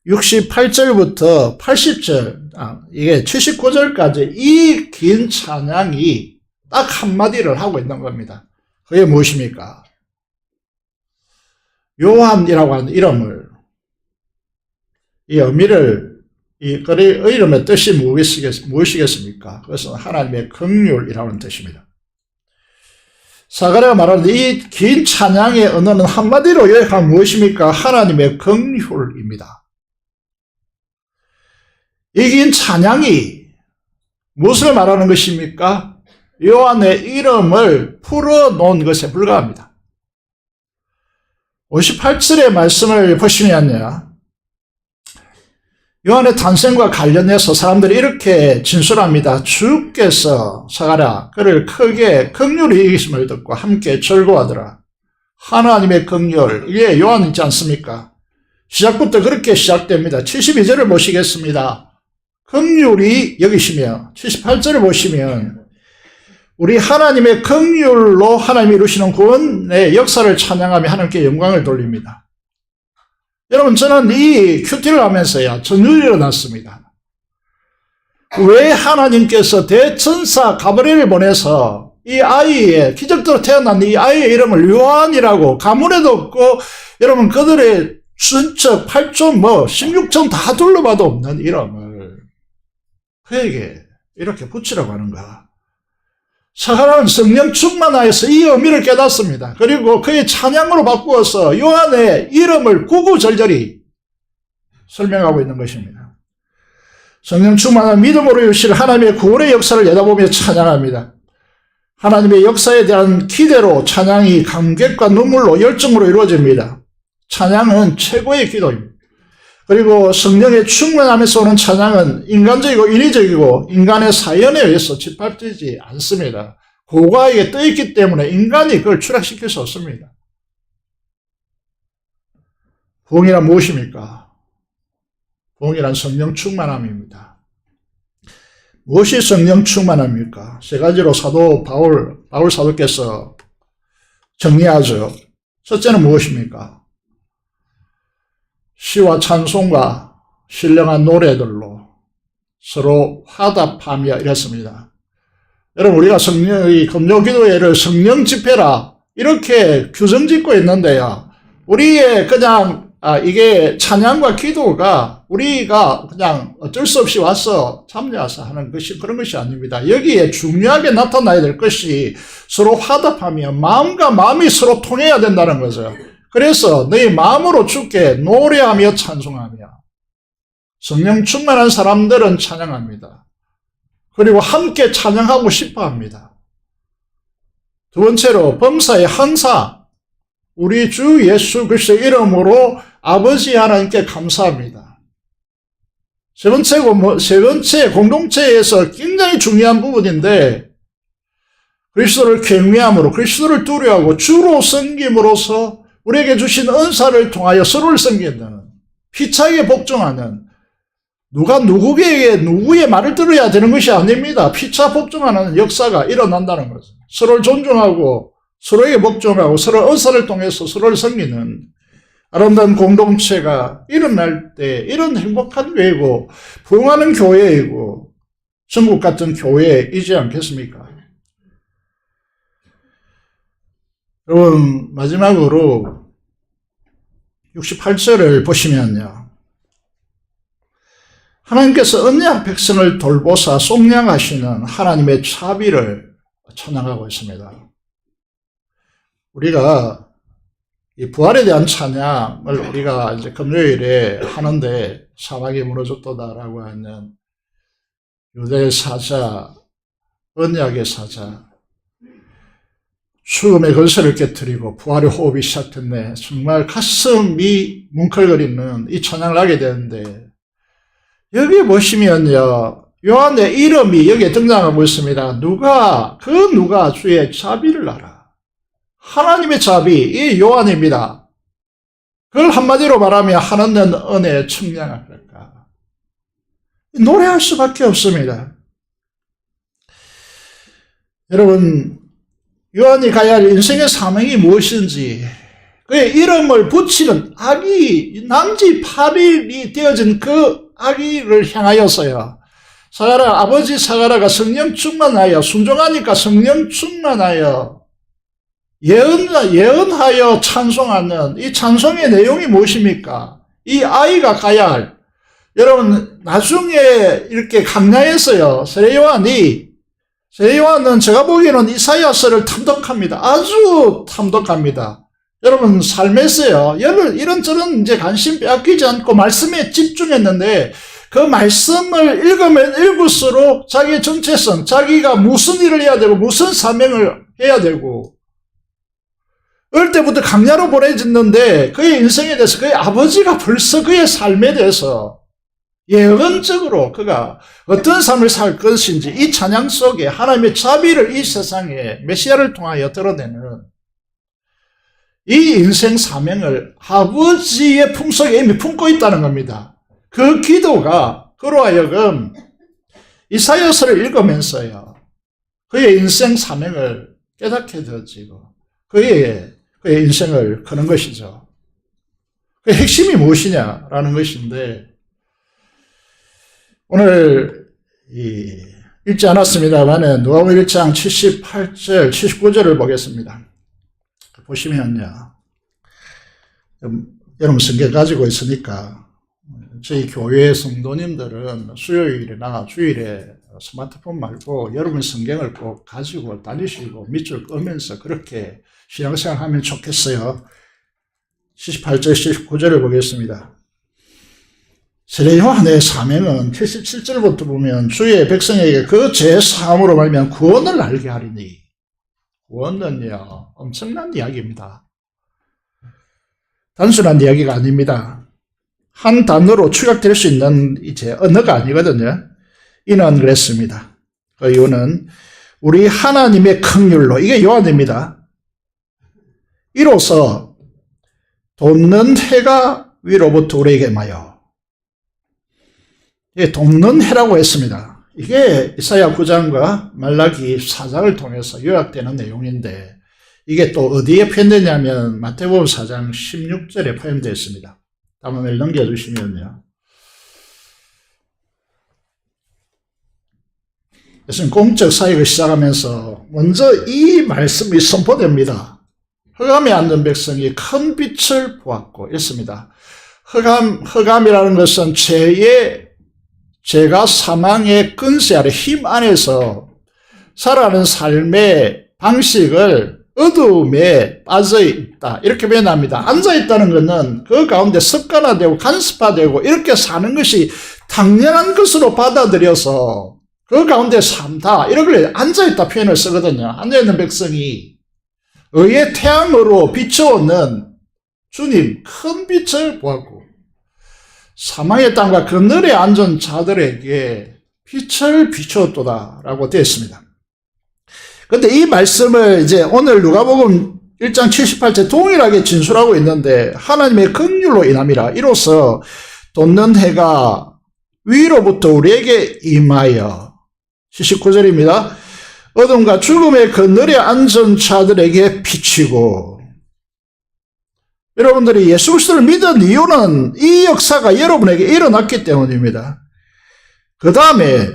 Speaker 3: 68절부터 80절, 이게 79절까지 이 긴 찬양이 딱 한마디를 하고 있는 겁니다. 그게 무엇입니까? 요한이라고 하는 이름을, 이 의미를, 그 이름의 뜻이 무엇이겠습니까? 그것은 하나님의 긍휼이라는 뜻입니다. 사가랴가 말하는 이 긴 찬양의 언어는 한마디로 요약하면 무엇입니까? 하나님의 긍휼입니다. 이 긴 찬양이 무엇을 말하는 것입니까? 요한의 이름을 풀어놓은 것에 불과합니다. 58절의 말씀을 보시면요, 요한의 탄생과 관련해서 사람들이 이렇게 진술합니다. 주께서 사가랴 그를 크게 긍휼히 여기심을 듣고 함께 절거하더라. 하나님의 긍휼, 이게 요한 있지 않습니까? 시작부터 그렇게 시작됩니다. 72절을 보시겠습니다. 긍휼히 여기시며, 78절을 보시면 우리 하나님의 긍휼로 하나님이 이루시는 구원의 역사를 찬양하며 하나님께 영광을 돌립니다. 여러분, 저는 이 큐티를 하면서요, 전율이 일어났습니다. 왜 하나님께서 대천사 가브리엘을 보내서 이 아이의, 기적대로 태어난 이 아이의 이름을 요한이라고 가문에도 없고, 여러분, 그들의 순척, 팔촌, 16촌 다 둘러봐도 없는 이름을 그에게 이렇게 붙이라고 하는가? 사람은 성령 충만하여서 이 의미를 깨닫습니다. 그리고 그의 찬양으로 바꾸어서 요한의 이름을 구구절절히 설명하고 있는 것입니다. 성령 충만한 믿음으로 이루실 하나님의 구원의 역사를 내다보며 찬양합니다. 하나님의 역사에 대한 기대로 찬양이 감격과 눈물로 열정으로 이루어집니다. 찬양은 최고의 기도입니다. 그리고 성령의 충만함에서 오는 찬양은 인간적이고 인위적이고 인간의 사연에 의해서 짓밟히지 않습니다. 고가에 떠있기 때문에 인간이 그걸 추락시킬 수 없습니다. 부흥이란 무엇입니까? 부흥이란 성령 충만함입니다. 무엇이 성령 충만함입니까? 세 가지로 사도 바울 사도께서 정리하죠. 첫째는 무엇입니까? 시와 찬송과 신령한 노래들로 서로 화답하며 이랬습니다. 여러분, 우리가 이 금요기도회를 성령 집회라 이렇게 규정 짓고 있는데요. 우리의 그냥 이게 찬양과 기도가 우리가 그냥 어쩔 수 없이 와서 참여해서 하는 것이 그런 것이 아닙니다. 여기에 중요하게 나타나야 될 것이 서로 화답하며 마음과 마음이 서로 통해야 된다는 거죠. 그래서 너희 마음으로 주께 노래하며 찬송하며, 성령 충만한 사람들은 찬양합니다. 그리고 함께 찬양하고 싶어 합니다. 두 번째로 범사에 항상 우리 주 예수 그리스도의 이름으로 아버지 하나님께 감사합니다. 세 번째 공동체에서 굉장히 중요한 부분인데, 그리스도를 경외함으로, 그리스도를 두려워하고 주로 섬김으로써 우리에게 주신 은사를 통하여 서로를 섬기는, 피차게 복종하는, 누가 누구의 말을 들어야 되는 것이 아닙니다. 피차 복종하는 역사가 일어난다는 거죠. 서로를 존중하고 서로에게 복종하고 서로 은사를 통해서 서로를 섬기는 아름다운 공동체가 일어날 때 이런 행복한 교회고 부흥하는 교회이고 천국 같은 교회이지 않겠습니까? 여러분, 마지막으로 68절을 보시면요. 하나님께서 언약 백성을 돌보사 속량하시는 하나님의 자비를 찬양하고 있습니다. 우리가 이 부활에 대한 찬양을 우리가 이제 금요일에 하는데, 사막이 무너졌도다라고 하는 유대의 사자, 언약의 사자, 죽음의 근세를 깨뜨리고 부활의 호흡이 시작됐네. 정말 가슴이 뭉클거리는 이 찬양을 하게 되는데, 여기에 보시면요, 요한의 이름이 여기에 등장하고 있습니다. 누가 주의 자비를 알아. 하나님의 자비, 이 요한입니다. 그걸 한마디로 말하면 하나님 은혜의 청량할까. 노래할 수밖에 없습니다. 여러분, 요한이 가야 할 인생의 사명이 무엇인지, 그의 이름을 붙이는 아기, 남지 8일이 되어진 그 아기를 향하여서요, 사가라, 아버지 사가라가 성령 충만하여, 순종하니까 성령 충만하여, 예언하여 찬송하는 이 찬송의 내용이 무엇입니까? 이 아이가 가야 할, 여러분, 나중에 이렇게 강야에서요, 세례요한은 제가 보기에는 이사야서를 탐독합니다. 아주 탐독합니다. 여러분, 삶에서요, 이런저런 이제 관심 빼앗기지 않고 말씀에 집중했는데, 그 말씀을 읽으면 읽을수록 자기의 정체성, 자기가 무슨 일을 해야 되고, 무슨 사명을 해야 되고, 어릴 때부터 강야로 보내졌는데, 그의 인생에 대해서 그의 아버지가 벌써 그의 삶에 대해서 예언적으로 그가 어떤 삶을 살 것인지 이 찬양 속에 하나님의 자비를 이 세상에 메시아를 통하여 드러내는 이 인생 사명을 아버지의 품속에 이미 품고 있다는 겁니다. 그 기도가 그로 하여금 이사야서를 읽으면서요, 그의 인생 사명을 깨닫게 되어지고 그의 인생을 거는 것이죠. 그 핵심이 무엇이냐라는 것인데, 오늘 읽지 않았습니다만 누가복음 1장 78절, 79절을 보겠습니다. 보시면요, 여러분 성경 가지고 있으니까 저희 교회 성도님들은 수요일이나 주일에 스마트폰 말고 여러분 성경을 꼭 가지고 다니시고 밑줄 끄면서 그렇게 신앙생활 하면 좋겠어요. 78절, 79절을 보겠습니다. 세례 요한의 사명은 77절부터 보면 주의 백성에게 그 죄 사함으로 말미암아 구원을 알게 하리니, 구원은요 엄청난 이야기입니다. 단순한 이야기가 아닙니다. 한 단어로 축약될 수 있는 이제 언어가 아니거든요. 이는 그랬습니다. 그 이유는 우리 하나님의 긍휼로, 이게 요한입니다. 이로써 돋는 해가 위로부터 우리에게 마여. 돋는 해라고 했습니다. 이게 이사야 9장과 말라기 4장을 통해서 요약되는 내용인데, 이게 또 어디에 표현되냐면 마태복음 4장 16절에 표현되어 있습니다. 다음을 넘겨주시면요. 그래서 공적 사역을 시작하면서 먼저 이 말씀이 선포됩니다. 흑암에 앉은 백성이 큰 빛을 보았고 있습니다. 흑암이라는 것은 죄가 사망의 근세 아래 힘 안에서 살아가는 삶의 방식을 어두움에 빠져 있다, 이렇게 표현합니다. 앉아 있다는 것은 그 가운데 습관화되고 간습화되고 이렇게 사는 것이 당연한 것으로 받아들여서 그 가운데 산다, 이렇게 앉아 있다 표현을 쓰거든요. 앉아 있는 백성이 의의 태양으로 비춰오는 주님 큰 빛을 보았고 사망의 땅과 그늘에 앉은 자들에게 빛을 비추었도다라고 되어 있습니다. 그런데 이 말씀을 이제 오늘 누가복음 1장 78절 동일하게 진술하고 있는데, 하나님의 긍휼로 인함이라 이로써 돋는 해가 위로부터 우리에게 임하여, 79절입니다. 어둠과 죽음의 그늘에 앉은 자들에게 비치고. 여러분들이 예수 그리스도를 믿은 이유는 이 역사가 여러분에게 일어났기 때문입니다. 그 다음에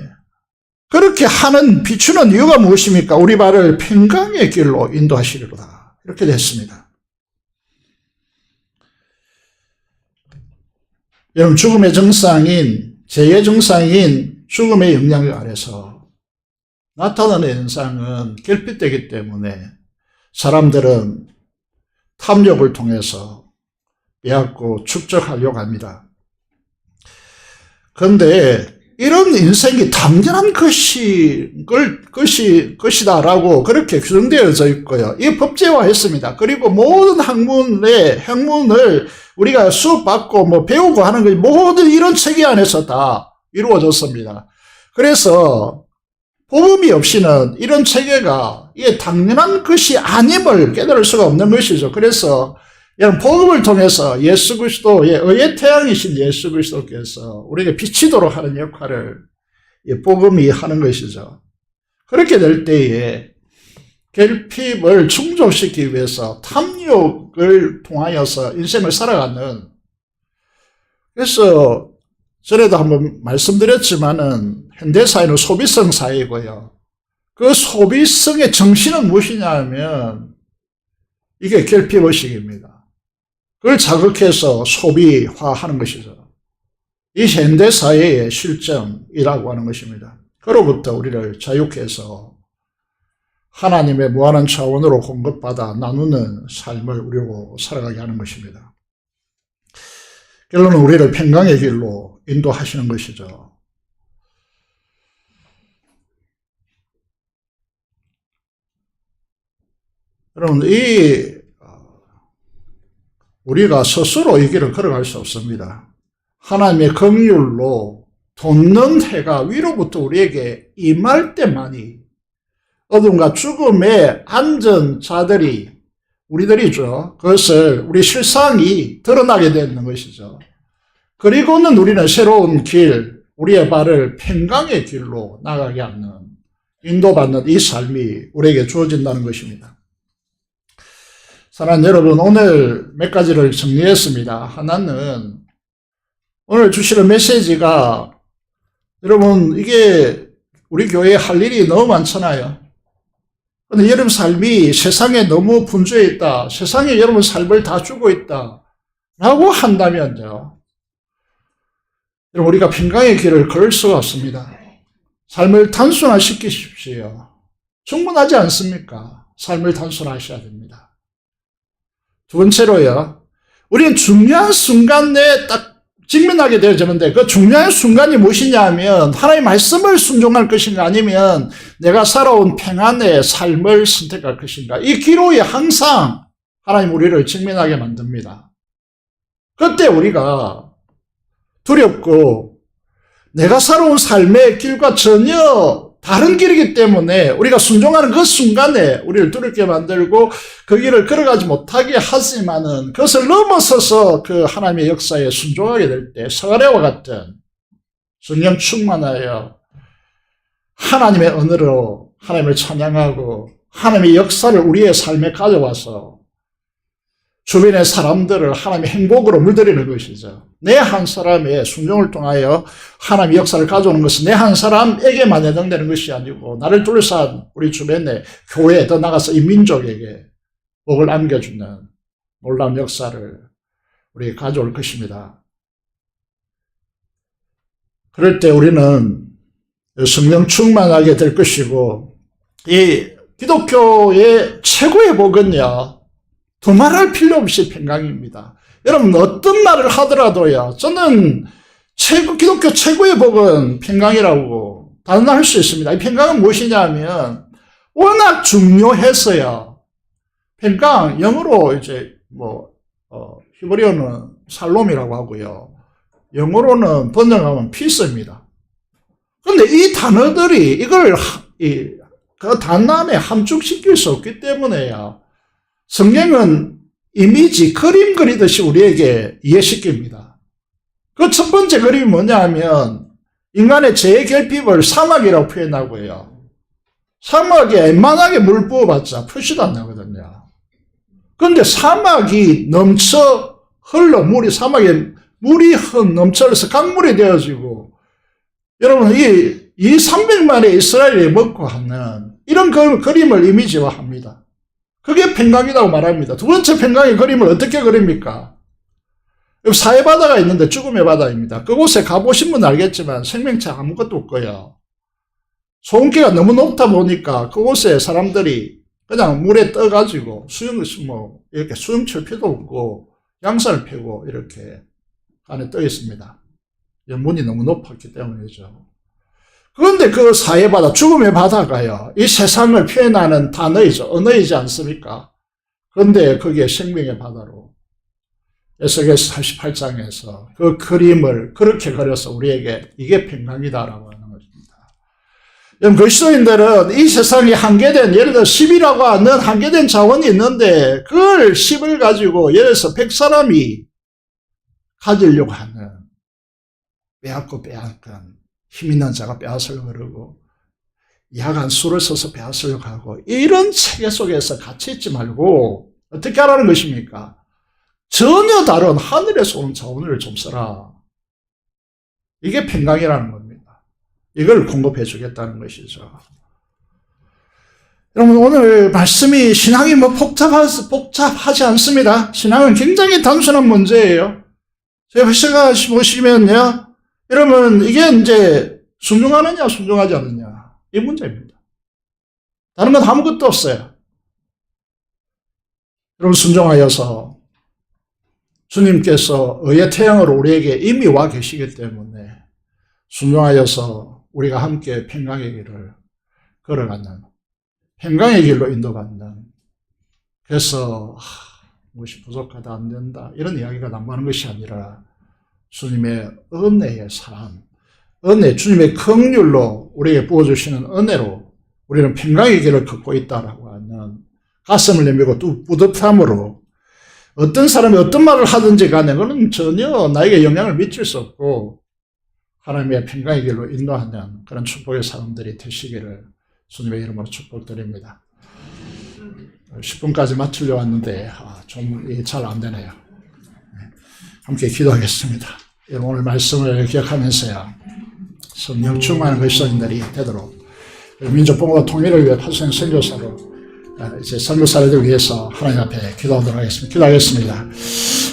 Speaker 3: 그렇게 하는, 비추는 이유가 무엇입니까? 우리 발을 평강의 길로 인도하시리로다, 이렇게 됐습니다. 여러분, 죽음의 증상인, 죄의 증상인 죽음의 영향 아래서 나타나는 현상은 결핍되기 때문에 사람들은 탐욕을 통해서 빼앗고 축적하려고 합니다. 그런데 이런 인생이 당연한 것이다라고 그렇게 규정되어져 있고요. 이 법제화했습니다. 그리고 모든 학문을 우리가 수업받고 배우고 하는 것이 모든 이런 체계 안에서 다 이루어졌습니다. 그래서 복음이 없이는 이런 체계가 이게 당연한 것이 아님을 깨달을 수가 없는 것이죠. 그래서 여러분, 복음을 통해서 예수 그리스도의 의의 태양이신 예수 그리스도께서 우리에게 비치도록 하는 역할을 복음이 하는 것이죠. 그렇게 될 때에 결핍을 충족시키기 위해서 탐욕을 통하여서 인생을 살아가는, 그래서 전에도 한번 말씀드렸지만은 현대사회는 소비성 사회이고요. 그 소비성의 정신은 무엇이냐 하면 이게 결핍의식입니다. 그걸 자극해서 소비화하는 것이죠. 이 현대사회의 실정이라고 하는 것입니다. 그로부터 우리를 자유케 해서 하나님의 무한한 차원으로 공급받아 나누는 삶을 우리고 살아가게 하는 것입니다. 결론은 우리를 평강의 길로 인도하시는 것이죠. 여러분, 우리가 스스로 이 길을 걸어갈 수 없습니다. 하나님의 긍휼로 돋는 해가 위로부터 우리에게 임할 때만이 어둠과 죽음에 앉은 자들이, 우리들이죠. 그것을 우리 실상이 드러나게 되는 것이죠. 그리고는 우리는 새로운 길, 우리의 발을 평강의 길로 나가게 하는, 인도받는 이 삶이 우리에게 주어진다는 것입니다. 사랑하는 여러분, 오늘 몇 가지를 정리했습니다. 하나는 오늘 주시는 메시지가 여러분 이게 우리 교회에 할 일이 너무 많잖아요. 근데 여러분 삶이 세상에 너무 분주해 있다. 세상에 여러분 삶을 다 주고 있다. 라고 한다면요. 여러분 우리가 평강의 길을 걸을 수가 없습니다. 삶을 단순화시키십시오. 충분하지 않습니까? 삶을 단순화하셔야 됩니다. 두 번째로요. 우리는 중요한 순간에 딱 직면하게 되어지는데 그 중요한 순간이 무엇이냐 하면 하나님의 말씀을 순종할 것인가 아니면 내가 살아온 평안의 삶을 선택할 것인가. 이 기로에 항상 하나님 우리를 직면하게 만듭니다. 그때 우리가 두렵고 내가 살아온 삶의 길과 전혀 다른 길이기 때문에 우리가 순종하는 그 순간에 우리를 두렵게 만들고 그 길을 걸어가지 못하게 하지만은 그것을 넘어서서 그 하나님의 역사에 순종하게 될 때 서가랴와 같은 성령 충만하여 하나님의 언어로 하나님을 찬양하고 하나님의 역사를 우리의 삶에 가져와서 주변의 사람들을 하나님의 행복으로 물들이는 것이죠. 내 한 사람의 순종을 통하여 하나님의 역사를 가져오는 것은 내 한 사람에게만 해당되는 것이 아니고 나를 둘러싼 우리 주변의 교회, 더 나아가서 이 민족에게 복을 안겨주는 놀라운 역사를 우리에게 가져올 것입니다. 그럴 때 우리는 성령 충만하게 될 것이고 이 기독교의 최고의 복은요. 두말할 필요 없이 평강입니다. 여러분 어떤 말을 하더라도요. 저는 기독교 최고의 복은 평강이라고 단언할 수 있습니다. 이 평강은 무엇이냐 하면 워낙 중요해서요. 평강 영어로 이제 히브리어는 살롬이라고 하고요. 영어로는 번역하면 피스입니다. 그런데 이 단어들이 이걸 그 단남에 함축시킬 수 없기 때문에요. 성경은 이미지, 그림 그리듯이 우리에게 이해시킵니다. 그 첫 번째 그림이 뭐냐 하면 인간의 재결핍을 사막이라고 표현하고요. 사막에 웬만하게 물 부어봤자 표시도 안 나거든요. 그런데 사막이 넘쳐 흘러 사막에 물이 넘쳐 흘러서 강물이 되어지고 여러분 이 300만의 이스라엘이 먹고 하는 이런 그림을 이미지화합니다. 그게 평강이라고 말합니다. 두 번째 평강의 그림을 어떻게 그립니까? 사해바다가 있는데 죽음의 바다입니다. 그곳에 가보신 분은 알겠지만 생명체 아무것도 없고요. 소음기가 너무 높다 보니까 그곳에 사람들이 그냥 물에 떠가지고 이렇게 수영 칠 필요도 없고 양산을 펴고 이렇게 안에 떠 있습니다. 문이 너무 높았기 때문이죠. 그런데 그 사해바다, 죽음의 바다가요, 이 세상을 표현하는 단어이죠. 언어이지 않습니까? 그런데 그게 생명의 바다로 에스겔서 48장에서 그 그림을 그렇게 그려서 우리에게 이게 평강이다라고 하는 것입니다. 여러분, 그리스도인들은 이 세상이 한계된, 예를 들어 10이라고 하는 한계된 자원이 있는데 그걸 10을 가지고 예를 들어서 100사람이 가지려고 하는 빼앗고 빼앗간 힘 있는 자가 빼앗으려고 그러고 야간 술을 써서 빼앗으려고 하고 이런 체계 속에서 갇혀 있지 말고 어떻게 하라는 것입니까? 전혀 다른 하늘에서 온 자원을 좀 써라. 이게 평강이라는 겁니다. 이걸 공급해 주겠다는 것이죠. 여러분 오늘 말씀이 신앙이 복잡하지 않습니다. 신앙은 굉장히 단순한 문제예요. 제가 보시면요. 여러분, 이게 이제 순종하느냐, 순종하지 않느냐. 이 문제입니다. 다른 건 아무것도 없어요. 여러분, 순종하여서 주님께서 의의 태양으로 우리에게 이미 와 계시기 때문에 순종하여서 우리가 함께 평강의 길을 걸어가는, 평강의 길로 인도받는, 그래서 무엇이 부족하다, 안 된다, 이런 이야기가 남하는 것이 아니라 주님의 은혜의 삶, 주님의 긍휼로 우리에게 부어주시는 은혜로 우리는 평강의 길을 걷고 있다라고 하는 가슴을 내밀고 또 뿌듯함으로 어떤 사람이 어떤 말을 하든지 간에 그건 전혀 나에게 영향을 미칠 수 없고 하나님의 평강의 길로 인도하는 그런 축복의 사람들이 되시기를 주님의 이름으로 축복드립니다. 10분까지 마치려고 왔는데 좀 잘 안 되네요. 함께 기도하겠습니다. 여러분 오늘 말씀을 기억하면서요. 성령 충만한 그리스도인들이 되도록 민족봉과 통일을 위해 파생 선교사로 이제 선교사를 위해서 하나님 앞에 기도하도록 하겠습니다. 기도하겠습니다.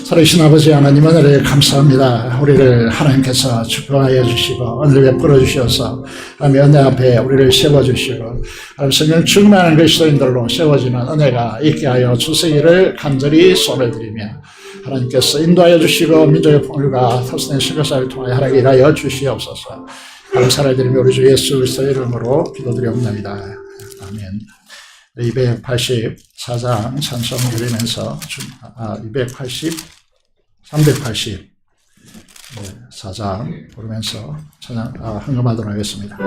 Speaker 3: 살아계신 아버지 하나님 은혜를 감사합니다. 우리를 하나님께서 축복하여 주시고 은혜를 베풀어 주셔서 하나님의 은혜 앞에 우리를 세워주시고 하나님 성령 충만한 그리스도인들로 세워지는 은혜가 있게 하여 주시기를 간절히 손을 드리며 하나님께서 인도하여 주시고 민족의 통일과 탈선의 선교사를 통하여 하나님 일하여 주시옵소서. 감사를 드리며 우리 주 예수 그리스도의 이름으로 기도드리옵나이다. 아멘. 284장 찬송 드리면서 384장 부르면서 찬양 헌금하도록 하겠습니다.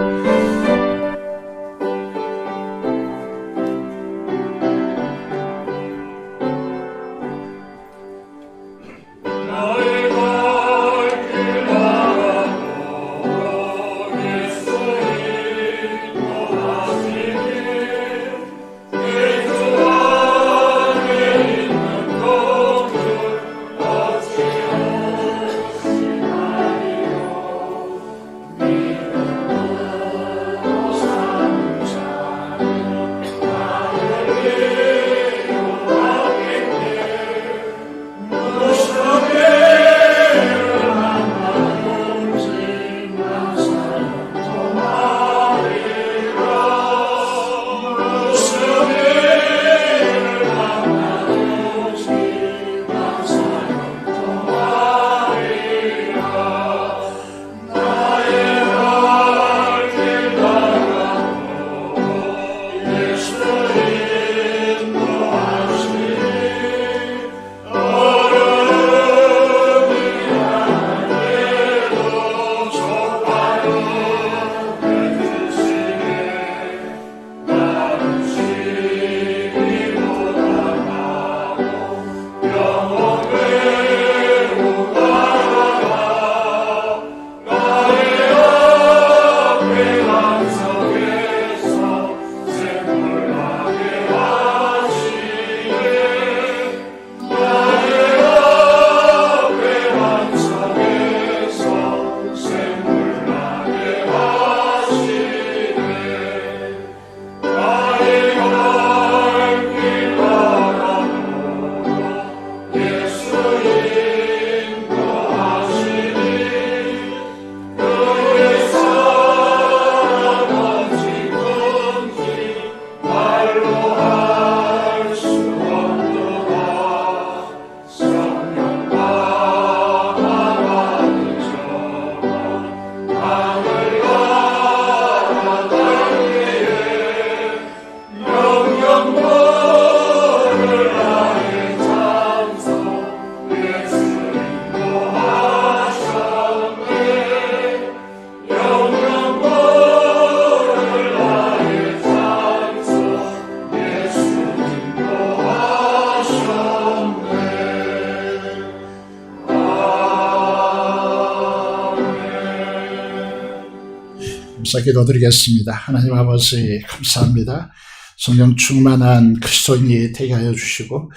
Speaker 3: 기도드리겠습니다. 하나님 아버지 감사합니다. 성령 충만한 그리스도인이 되게 하여 주시고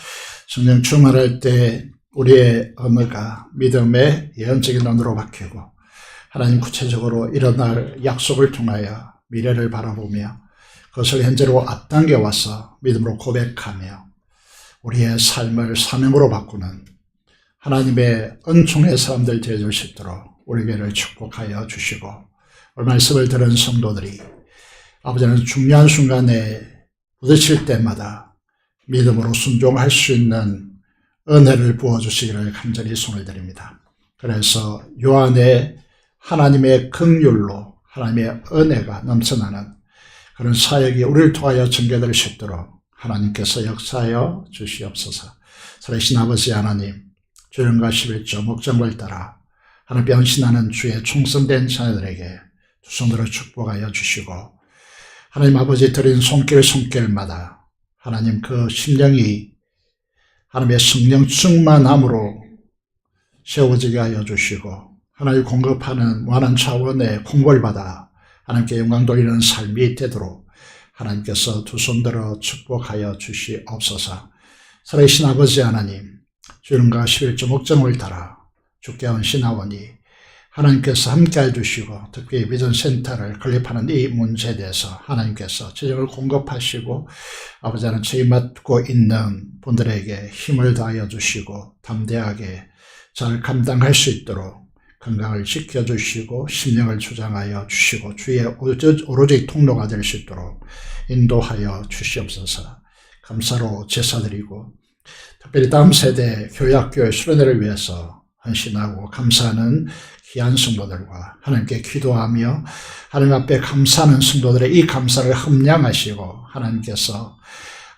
Speaker 3: 성령 충만할 때 우리의 언어가 믿음의 예언적인 언어로 바뀌고 하나님 구체적으로 일어날 약속을 통하여 미래를 바라보며 그것을 현재로 앞당겨 와서 믿음으로 고백하며 우리의 삶을 사명으로 바꾸는 하나님의 은총의 사람들 되어줄 수 있도록 우리 교회를 축복하여 주시고 오늘 말씀을 들은 성도들이 아버지는 중요한 순간에 부딪힐 때마다 믿음으로 순종할 수 있는 은혜를 부어주시기를 간절히 손을 드립니다. 그래서 요 안에 하나님의 긍휼로 하나님의 은혜가 넘쳐나는 그런 사역이 우리를 통하여 전개될 수 있도록 하나님께서 역사하여 주시옵소서. 살아계신 아버지 하나님, 주님과 11조 목장을 따라 하나님 변신하는 주의 충성된 자녀들에게 두 손으로 축복하여 주시고 하나님 아버지 드린 손길마다 하나님 그 심령이 하나님의 성령 충만함으로 세워지게 하여 주시고 하나님 공급하는 무한한 차원의 공급을 받아 하나님께 영광 돌리는 삶이 되도록 하나님께서 두 손들어 축복하여 주시옵소서. 살아계신 아버지 하나님, 주님과 11조 목적을 따라 주께 온 신하원이 하나님께서 함께해 주시고 특히 비전센터를 건립하는 이 문제에 대해서 하나님께서 재정을 공급하시고 아버지 하나님 책임 맡고 있는 분들에게 힘을 다하여 주시고 담대하게 잘 감당할 수 있도록 건강을 지켜주시고 심령을 주장하여 주시고 주의 오로지 통로가 될 수 있도록 인도하여 주시옵소서. 감사로 제사드리고 특별히 다음 세대 교회학교의 수련회를 위해서 헌신하고 감사하는 귀한 성도들과 하나님께 기도하며 하나님 앞에 감사하는 성도들의 이 감사를 함량하시고 하나님께서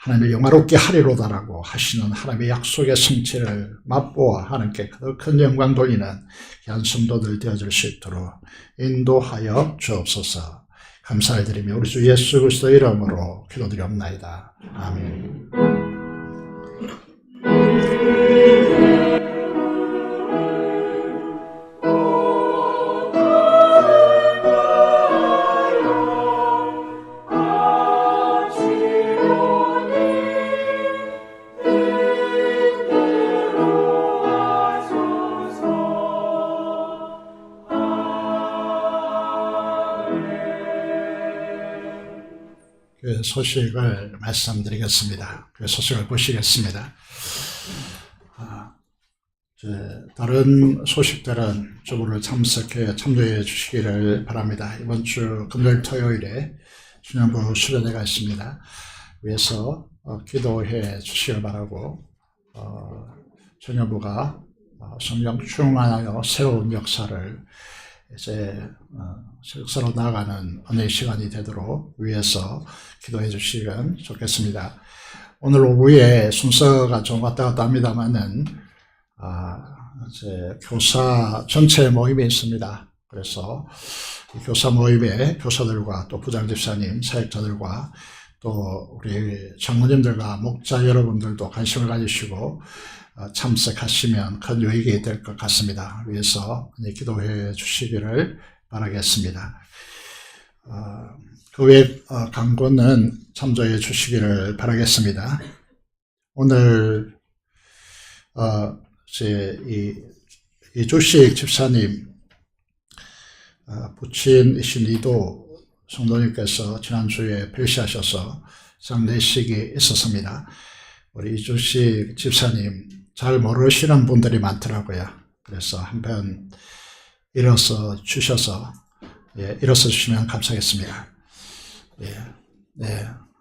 Speaker 3: 하나님을 영화롭게 하리로다라고 하시는 하나님의 약속의 성취를 맛보아 하나님께 더 큰 영광 돌리는 귀한 성도들 되어줄 수 있도록 인도하여 주옵소서. 감사를 드리며 우리 주 예수 그리스도 이름으로 기도드리옵나이다. 아멘. 그 소식을 말씀드리겠습니다. 그 소식을 보시겠습니다. 다른 소식들은 주보를 참조해 주시기를 바랍니다. 이번 주 금요일 토요일에 신년부 수련회가 있습니다. 위에서 기도해 주시길 바라고 신년부가 성령 충만하여 새로운 역사를 이제 역사로 나아가는 은혜의 시간이 되도록 위해서 기도해 주시면 좋겠습니다. 오늘 오후에 순서가 좀 왔다 갔다 합니다만은 이제 교사 전체 모임이 있습니다. 그래서 이 교사 모임에 교사들과 또 부장집사님, 사역자들과 또 우리 장로님들과 목자 여러분들도 관심을 가지시고 참석하시면 큰 유익이 될 것 같습니다. 위해서 기도해 주시기를 바라겠습니다. 그 외 강권은 참조해 주시기를 바라겠습니다. 오늘 이주식 집사님 부친이신 이도 성도님께서 지난주에 별시하셔서 장례식이 있었습니다. 우리 이주식 집사님 잘 모르시는 분들이 많더라고요. 그래서 한번 일어서 주셔서 일어서 주시면 감사하겠습니다.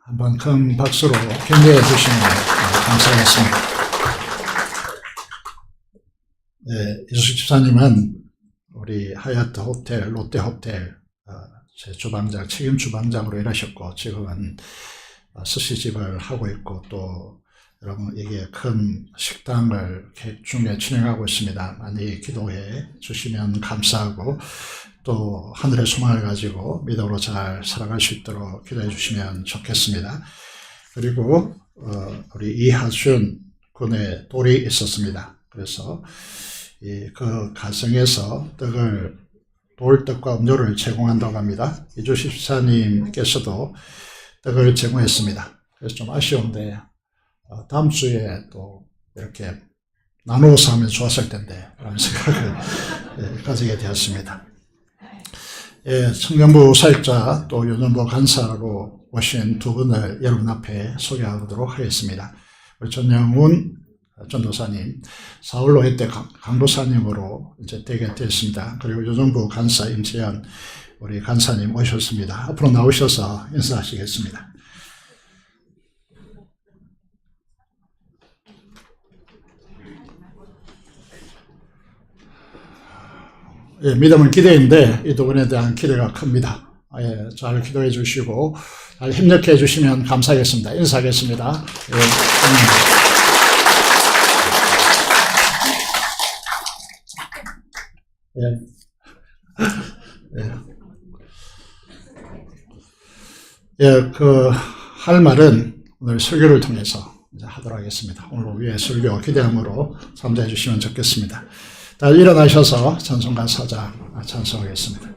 Speaker 3: 한번 큰 박수로 격려해 주시면 감사하겠습니다. 이주식 집사님은 우리 하얏트 호텔, 롯데 호텔 제 주방장, 책임 주방장으로 일하셨고 지금은 스시집을 하고 있고 또 여러분에게 큰 식당을 계획 중에 진행하고 있습니다. 많이 기도해 주시면 감사하고 또 하늘의 소망을 가지고 믿음으로 잘 살아갈 수 있도록 기도해 주시면 좋겠습니다. 그리고 우리 이하준 군의 돌이 있었습니다. 그래서 그 가정에서 돌떡과 음료를 제공한다고 합니다. 이주식 집사님께서도 떡을 제공했습니다. 그래서 좀 아쉬운데 다음 주에 또 이렇게 나누어서 하면 좋았을 텐데 라는 생각을 가지게 되었습니다. 청년부 사역자 또 요년부 간사로 오신 두 분을 여러분 앞에 소개하도록 하겠습니다. 우리 전영훈 전도사님, 사울로회 때 강도사님으로 이제 되게 됐습니다. 그리고 요년부 간사 임채연 우리 간사님 오셨습니다. 앞으로 나오셔서 인사하시겠습니다. 믿음은 기대인데 이 두 분에 대한 기대가 큽니다. 잘 기도해 주시고 잘 협력해 주시면 감사하겠습니다. 인사하겠습니다. 할 말은 오늘 설교를 통해서 이제 하도록 하겠습니다. 오늘 오후에 설교 기대함으로 참조해 주시면 좋겠습니다. 다 일어나셔서 찬송가 사장 찬송하겠습니다.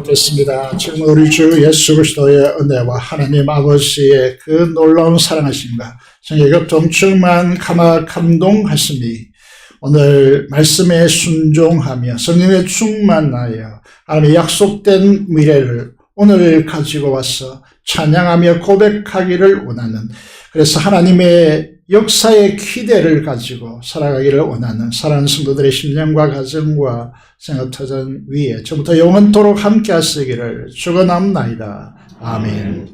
Speaker 3: 받겠습니다. 지금 우리 주 예수 그리스도의 은혜와 하나님 아버지의 그 놀라운 사랑하심과 성경의 동충만 감동하심이 오늘 말씀에 순종하며 성령에 충만하여 하나님의 약속된 미래를 오늘 가지고 와서 찬양하며 고백하기를 원하는, 그래서 하나님의 역사의 기대를 가지고 살아가기를 원하는 사랑하는 성도들의 심령과 가정과 생업터전 위에 지금부터 영원토록 함께 하시기를 축원합니다. 아멘.